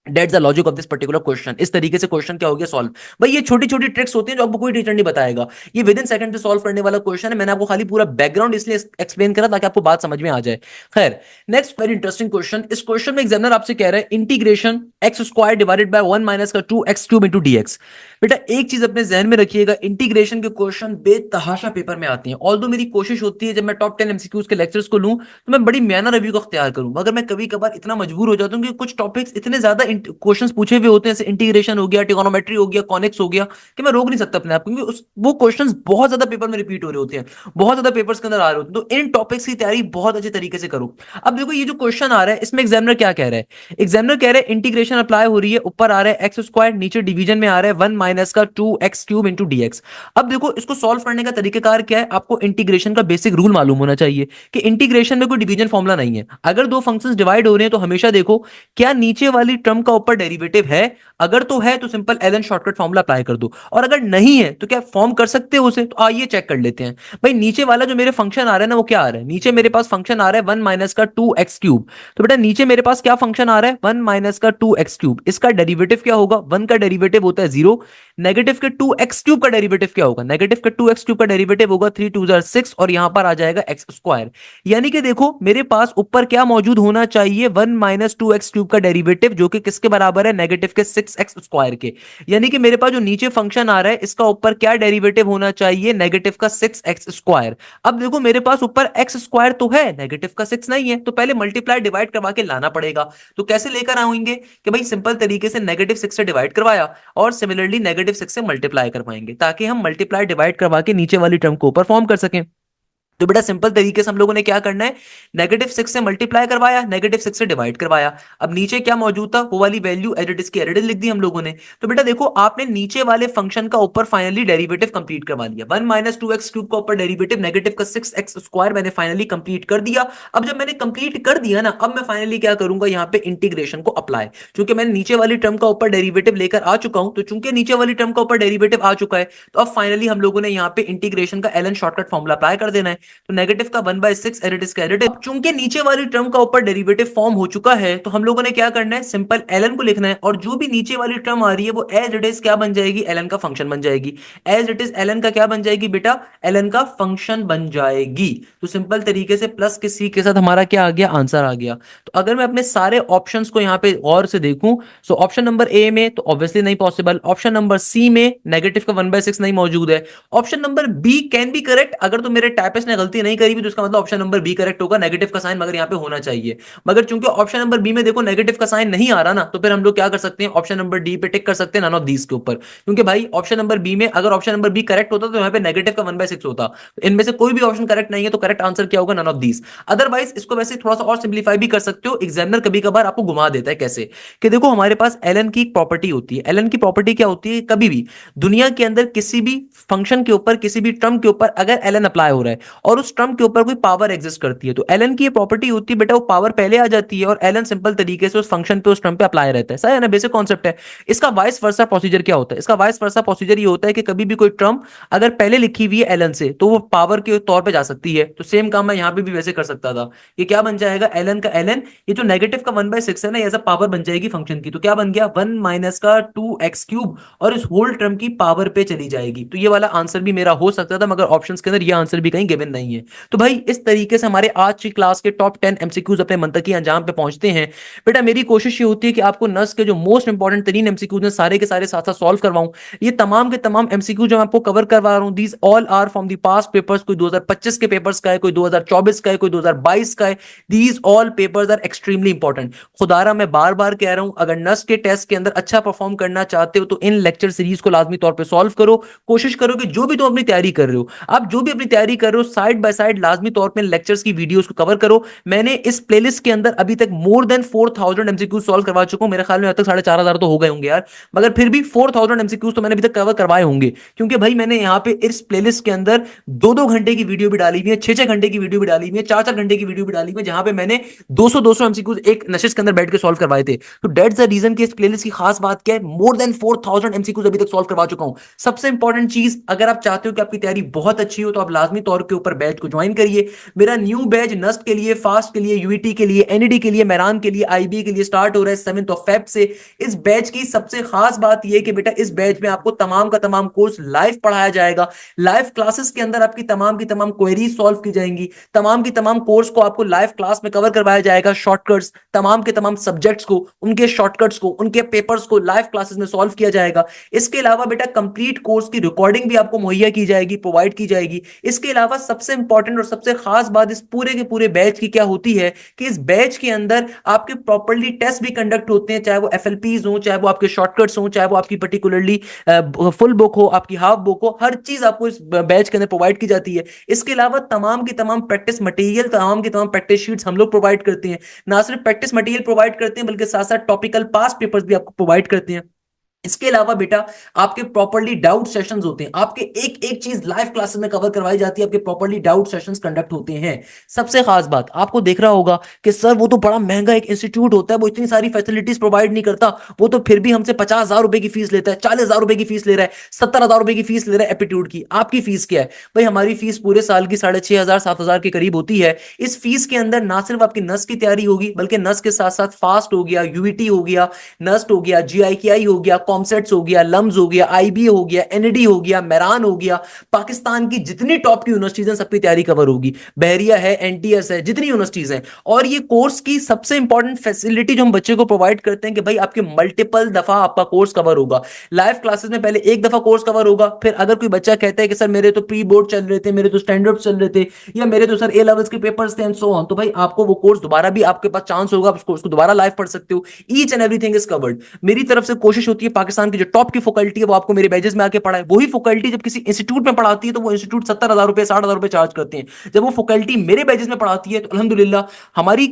A: That's the logic of this particular question. इस तरीके से क्वेश्चन क्या हो गया सॉल्व। भाई ये छोटी छोटी ट्रिक्स होती हैं जो आपको कोई टीचर नहीं बताएगा, ये विद इन सेकंड से सॉल्व करने वाला क्वेश्चन है। मैंने आपको खाली पूरा बैकग्राउंड इसलिए एक्सप्लेन करा ताकि आपको बात समझ में आ जाए। खैर नेक्स्ट वेरी इंटरेस्टिंग क्वेश्चन, इस क्वेश्चन में एग्जामिनर आपसे कह रहा है integration x square divided bye 1 minus का 2x क्यूब इंटू dx। बेटा एक चीज अपने जहन में रखिएगा, इंटीग्रेशन के क्वेश्चन बेतहाशा पेपर में आते हैं। ऑल्दो मेरी कोशिश होती है जब मैं टॉप 10 एमसीक्यूज के लेक्चर्स को लूं तो मैं बड़ी म्याना रिव्यू का अख्तियार करूं, मगर मैं कभी कभार इतना मजबूर हो जाता हूं कि कुछ टॉपिक्स इतने ज्यादा क्वेश्चन पूछे हुए होते हैं, जैसे इंटीग्रेशन हो गया, ट्रिगोनोमेट्री हो गया, कॉनिक्स हो गया, कि मैं रोक नहीं सकता अपने आप को, क्योंकि वो क्वेश्चंस बहुत ज्यादा पेपर में रिपीट हो रहे होते हैं, बहुत ज्यादा पेपर्स के अंदर आ रहे होते हैं। तो इन टॉपिक्स की तैयारी बहुत अच्छे तरीके से करो। अब देखो ये जो क्वेश्चन आ रहा है इसमें एग्जामिनर क्या कह रहा है, एग्जामिनर कह रहा है इंटीग्रेशन अप्लाई हो रही है, ऊपर आ रहा है एक्स स्क्वायर, नीचे डिवीजन में आ रहा है 1 माइनस का 2x क्यूब इंटू dx। अब देखो इसको सॉल्व करने का तरीकेकार क्या है, आपको इंटीग्रेशन का बेसिक रूल मालूम होना चाहिए कि इंटीग्रेशन में कोई डिवीजन फॉर्मूला नहीं है। अगर दो फंक्शंस डिवाइड हो रहे हैं तो हमेशा देखो क्या नीचे वाली टर्म टर्म का ऊपर डेरिवेटिव है? अगर तो है तो simple Allen shortcut formula apply कर दो, और अगर नहीं है तो क्या फॉर्म कर सकते हो उसे? तो आइए चेक कर लेते हैं। भाई नीचे वाला जो मेरे फंक्शन आ रहा है ना, वो क्या आ रहा है? नीचे मेरे पास फंक्शन आ रहा है 1 माइनस का 2x³ तो बेटा नीचे मेरे पास क्या फंक्शन आ रहा है? 1 माइनस का 2x³। इसका डेरिवेटिव क्या होगा? 1 का डेरिवेटिव होता है 0। नेगेटिव के 2x³ का डेरिवेटिव क्या होगा? नेगेटिव के 2x³ का डेरिवेटिव होगा 3 2 6, और यहां पर आ जाएगा एक्स स्क्वायर। यानी कि देखो मेरे पास ऊपर क्या मौजूद होना चाहिए? 1 माइनस 2x³ का डेरिवेटिव, जो कि किसके बराबर है? नेगेटिव के 6x स्क्वायर के। यानी कि मेरे पास जो नीचे फंक्शन आ रहा है, इसका ऊपर क्या डेरिवेटिव होना चाहिए? नेगेटिव का 6x स्क्वायर। अब देखो मेरे पास ऊपर एक्स स्क्वायर तो है, नेगेटिव का 6 नहीं है, तो पहले मल्टीप्लाई डिवाइड करवा के लाना पड़ेगा। तो कैसे लेकर आएंगे? कि भाई सिंपल तरीके से नेगेटिव 6 से डिवाइड करवाया, और सिमिलरली नेगेटिव 6 से मल्टीप्लाई करवाएंगे, ताकि हम मल्टीप्लाई डिवाइड करवा के नीचे वाली टर्म को ऊपर फॉर्म कर सकें। तो बेटा सिंपल तरीके से हम लोगों ने क्या करना है? नेगेटिव 6 से मल्टीप्लाई करवाया, नेगेटिव 6 से डिवाइड करवाया। अब नीचे क्या मौजूद था? वो वाली वैल्यू एज इट इज की एज इट इज लिख दी हम लोगों ने। तो बेटा देखो आपने नीचे वाले फंक्शन का ऊपर फाइनली डेरिवेटिव कंप्लीट करवा लिया। 1 माइनस 2x³ का ऊपर डेरिवेटिव नेगेटिव का 6x स्क्वायर मैंने फाइनली कंप्लीट कर दिया। अब जब मैंने कंप्लीट कर दिया ना, अब मैं फाइनली क्या करूंगा? यहाँ पे इंटीग्रेशन को अप्लाई। चूंकि मैंने नीचे वाली टर्म का ऊपर डेरिवेटिव लेकर आ चुका हूं, तो चूंकि नीचे वाली टर्म का ऊपर डेरिवेटिव आ चुका है, तो अब फाइनली हम लोगों ने यहाँ पे इंटीग्रेशन का एलन शॉर्टकट फॉर्मूला अप्लाई कर देना है। तो नेगेटिव का 1/6 एडिट इसका एडिट। अब चूंकि नीचे वाली टर्म का ऊपर डेरिवेटिव फॉर्म हो चुका है, तो हम लोगों ने क्या करना है? सिंपल एलन को लिखना है, और जो भी नीचे वाली टर्म आ रही है वो एज इट इज क्या बन जाएगी? एलन का फंक्शन बन जाएगी। एज इट इज एलन का क्या बन जाएगी बेटा? एलन का फंक्शन बन जाएगी। तो सिंपल तरीके से प्लस के सी के साथ हमारा क्या आ गया? आंसर आ गया। तो अगर मैं अपने सारे ऑप्शंस को यहाँ पे गौर से देखूं, सो ऑप्शन नंबर ए में तो ऑब्वियसली नहीं पॉसिबल, ऑप्शन नंबर सी में नेगेटिव का 1/6 नहीं मौजूद है, option number B can be correct. अगर तो मेरे टाइपिस्ट ने गलती नहीं करी भी, तो इसका मतलब ऑप्शन नंबर बी करेक्ट होगा। नेगेटिव का साइन मगर यहाँ पे होना चाहिए, मगर चूंकि ऑप्शन नंबर बी में देखो नेगेटिव का साइन नहीं आ रहा ना, तो फिर हम लोग क्या कर सकते हैं? ऑप्शन नंबर डी पे टिक कर सकते हैं, नन ऑफ दीज के ऊपर। क्योंकि भाई ऑप्शन नंबर बी में अगर ऑप्शन नंबर बी करेक्ट होता तो यहाँ पे नेगेटिव का 1/6 होता। तो इनमें से कोई भी ऑप्शन करेक्ट नहीं है, तो करेक्ट आंसर क्या होगा? None of these. अदरवाइज इसको वैसे थोड़ा सा और सिंप्लीफाई भी कर सकते हो। एग्जामिनर कभी कभार आपको घुमा देता है। कैसे? कि देखो हमारे पास एलन की एक प्रॉपर्टी होती है। एलन की प्रॉपर्टी क्या होती है? कभी भी दुनिया के अंदर किसी भी फंक्शन के ऊपर, किसी भी टर्म के ऊपर अगर एलन अप्लाई हो रहा है और उस टर्म के ऊपर कोई पावर एग्जिस्ट करती है, तो एलन की ये प्रॉपर्टी होती है बेटा, वो पावर पहले आ जाती है और एलन सिंपल तरीके से उस फंक्शन पे, उस टर्म पे अप्लाई रहता है। सही है ना? बेसिक कॉन्सेप्ट है। इसका वाइस वर्सा प्रोसीजर क्या होता है? इसका वाइस वर्सा प्रोसीजर ये होता है कि कभी भी कोई टर्म अगर पहले लिखी हुई है एलन से, तो वो पावर के तौर पे जा सकती है। तो सेम काम मैं यहां पे भी वैसे कर सकता था। ये क्या बन जाएगा? एलन का एलन, ये जो नेगेटिव का 1/6 है ना, एज अ पावर बन जाएगी फंक्शन की। तो क्या बन गया? 1 माइनस का 2x³, और इस होल टर्म की पावर पे चली जाएगी। तो ये वाला आंसर भी मेरा हो सकता था, मगर ऑप्शंस के अंदर ये आंसर भी कहीं गिवन नहीं है। तो भाई इस तरीके से हमारे आज की क्लास के टॉप 10 एमसीक्यूज अपने मंतकी अंजाम पे पहुंचते हैं। बेटा मेरी कोशिश ये होती है कि आपको नस के जो मोस्ट इंपॉर्टेंट 3 एमसीक्यूज हैं, सारे के सारे साथ साथ सॉल्व करवाऊं। ये तमाम के तमाम एमसीक्यू जो मैं आपको कवर करवा रहा हूं, these all are from the past papers. कोई 2025 के पेपर्स का है, कोई 2024 का है, कोई 2022 का है। These all papers are extremely important. खुदारा मैं बार बार कह रहा हूं, अगर नस के टेस्ट के अंदर अच्छा परफॉर्म करना चाहते हो, तो इन लेक्चर सीरीज को लाजमी तौर पर सॉल्व करो। कोशिश करो कि जो भी तुम अपनी तैयारी कर रहे हो, आप जो भी अपनी तैयारी कर रहे हो, साइड बाय साइड लाजमी तौर पे लेक्चर्स की वीडियोस को कवर करो। मैंने इस प्लेलिस्ट के अंदर अभी तक मोर देन 4000 एमसीक्यूज सॉल्व करवा चुका हूं। मेरे ख्याल में अब तक 4500 तो हो गए होंगे यार, मगर फिर भी 4000 एमसीक्यूज तो मैंने अभी तक कवर करवाए होंगे। क्योंकि भाई मैंने यहाँ पे इस प्लेलिस्ट के अंदर 2-2 घंटे की वीडियो भी डाली हुई है, 6-6 घंटे की वीडियो भी डाली हुई है, 4-4 घंटे की वीडियो भी डाली हुई है, जहां पे मैंने 200-200 एमसीक्यूज एक नशिश के अंदर बैठ के सॉल्व करवाए थे। तो दैट्स द रीजन कि इस प्लेलिस्ट की खास बात क्या है, मोर देन 4000 एमसीक्यूज अभी तक सॉल्व करवा चुका हूं। सबसे इंपॉर्टेंट चीज, अगर आप चाहते हो कि आपकी तैयारी बहुत अच्छी हो, तो आप लाजमी तौर के ऊपर बैच को ज्वाइन करिए। मेरा न्यू बैच नस्ट के लिए, फास्ट के लिए, यूईटी के लिए, एनईडी के लिए, मैरान के लिए, आईबी के लिए स्टार्ट हो रहा है 7 फेब से। इस बैच की सबसे खास बात यह कि बेटा इस बैच में आपको तमाम का तमाम कोर्स लाइव पढ़ाया जाएगा। लाइव क्लासेस के अंदर आपकी तमाम की तमाम क्वेरीज सॉल्व की जाएंगी। तमाम की तमाम कोर्स को आपको लाइव क्लास में कवर करवाया जाएगा। शॉर्टकट्स, तमाम के तमाम सब्जेक्ट्स को, उनके शॉर्टकट्स को, उनके पेपर्स को लाइव क्लासेस में सॉल्व किया जाएगा। इसके अलावा बेटा कंप्लीट कोर्स की रिकॉर्डिंग भी आपको मुहैया की जाएगी, प्रोवाइड की जाएगी। इसके अलावा सबसे इंपॉर्टेंट और सबसे खास बात इस पूरे के पूरे बैच की क्या होती है कि इस बैच के अंदर आपके प्रॉपर्ली टेस्ट भी कंडक्ट होते हैं, चाहे वो एफएलपीज हो, चाहे वो आपके शॉर्टकट्स हो, चाहे वो आपकी पर्टिकुलरली फुल बुक हो, आपकी हाफ बुक हो, हर चीज आपको इस बैच के अंदर प्रोवाइड की जाती है। इसके अलावा तमाम की तमाम प्रैक्टिस मटेरियल, तमाम की तमाम प्रैक्टिस शीट्स हम लोग प्रोवाइड करते हैं। ना सिर्फ प्रैक्टिस मटेरियल प्रोवाइड करते हैं, बल्कि साथ साथ टॉपिकल पास्ट पेपर्स भी आपको प्रोवाइड करते हैं। इसके अलावा बेटा आपके प्रॉपर्ली डाउट सेशंस होते हैं, आपके एक एक चीज लाइव क्लासेस में कवर करवाई जाती है, आपके प्रॉपर्ली डाउट सेशंस कंडक्ट होते हैं। सबसे खास बात आपको देख रहा होगा कि सर वो तो बड़ा महंगा एक इंस्टीट्यूट होता है, वो इतनी सारी फैसिलिटीज प्रोवाइड नहीं करता, वो तो फिर भी हमसे 50,000 रुपए की फीस लेता है, 40,000 रुपए की फीस ले रहा है, 70,000 रुपए की फीस ले रहा है एप्टीट्यूड की। आपकी फीस क्या है भाई? हमारी फीस पूरे साल की 6,500 7,000 के करीब होती है। इस फीस के अंदर ना सिर्फ आपकी नस की तैयारी होगी, बल्कि नस के साथ साथ फास्ट हो गया, यूईटी हो गया, नस्ट हो गया, जीआईकेआई हो गया, कॉमसेट्स हो गया, लम्स हो गया, आईबी हो गया, एनडी हो गया, मेरान हो गया, पाकिस्तान की जितनी टॉप की यूनिवर्सिटीज हैं सबकी तैयारी कवर होगी। बहरिया है, एनटीएस है, जितनी यूनिवर्सिटीज हैं। और ये कोर्स की सबसे इंपॉर्टेंट फैसिलिटी जो हम बच्चे को प्रोवाइड करते हैं कि भाई आपके मल्टीपल दफा आपका कोर्स कवर होगा। लाइव क्लासेस में पहले एक दफा कोर्स कवर होगा, फिर अगर कोई बच्चा कहता है कि सर मेरे तो प्री बोर्ड चल रहे थे, मेरे तो स्टैंडर्ड चल रहे थे, या मेरे तो सर ए लेवल्स के पेपर्स थे एंड सो ऑन, तो भाई आपको वो कोर्स दोबारा भी, आपके पास चांस होगा, आप उस कोर्स को दोबारा लाइव पढ़ सकते हो। Each and everything is covered. मेरी तरफ से कोशिश होती है पाकिस्तान की जो टॉप की फैकल्टी है वो आपको मेरे बैचेस में आके पढ़ाए। वही फैकल्टी जब किसी इंस्टीट्यूट में पढ़ाती है तो वो इंस्टीट्यूट 70,000 रुपए 60,000 रुपए चार्ज करते हैं। जब वो फैकल्टी मेरे बैचेस में पढ़ाती है तो अल्हम्दुलिल्लाह हमारी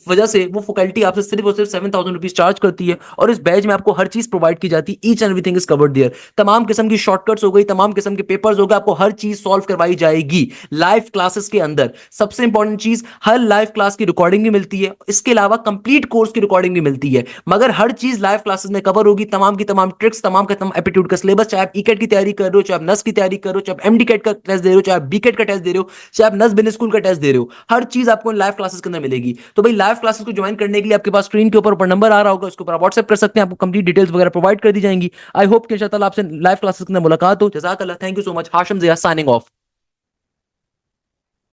A: वजह से वो फैकल्टी आपसे सिर्फ और सिर्फ 7,000 रुपीज चार्ज करती है, और इस बैच में आपको हर चीज प्रोवाइड की जाती है। Each and everything is covered there. तमाम किस्म की शॉर्टकट्स हो गई, तमाम किस्म के पेपर्स हो गए, आपको हर चीज सॉल्व करवाई जाएगी लाइव क्लासेस के अंदर। सबसे इंपॉर्टेंट चीज, हर लाइव क्लास की रिकॉर्डिंग भी मिलती है, इसके अलावा कंप्लीट कोर्स की रिकॉर्डिंग भी मिलती है। मगर हर चीज लाइव क्लासेस में कवर होगी, तमाम की तमाम ट्रिक्स, तमाम का तमाम एप्टीट्यूड का सिलेबस, चाहे आप ईकेट की तैयारी कर रहे हो, चाहे आप नस की तैयारी कर रहे हो, चाहे आप एमडी कैट का टेस्ट दे रहे हो, चाहे आप बीकेट का टेस्ट दे रहे हो, चाहे आप नस बिजनेस स्कूल का टेस्ट दे रहे हो, हर चीज आपको लाइव क्लासेस के अंदर मिलेगी। तो भाई लाइव क्लासेस को ज्वाइन करने के लिए आपके पास स्क्रीन के ऊपर नंबर आ रहा होगा, उसके ऊपर आप व्हाट्सएप कर सकते हैं, आपको कंप्लीट डिटेल्स वगैरह प्रोवाइड कर दी जाएंगी। आई होप कि इंशाल्लाह आपसे लाइव क्लासेस के अंदर मुलाकात हो। जज़ाकल्लाह, thank you so much. Hashim Zia signing of.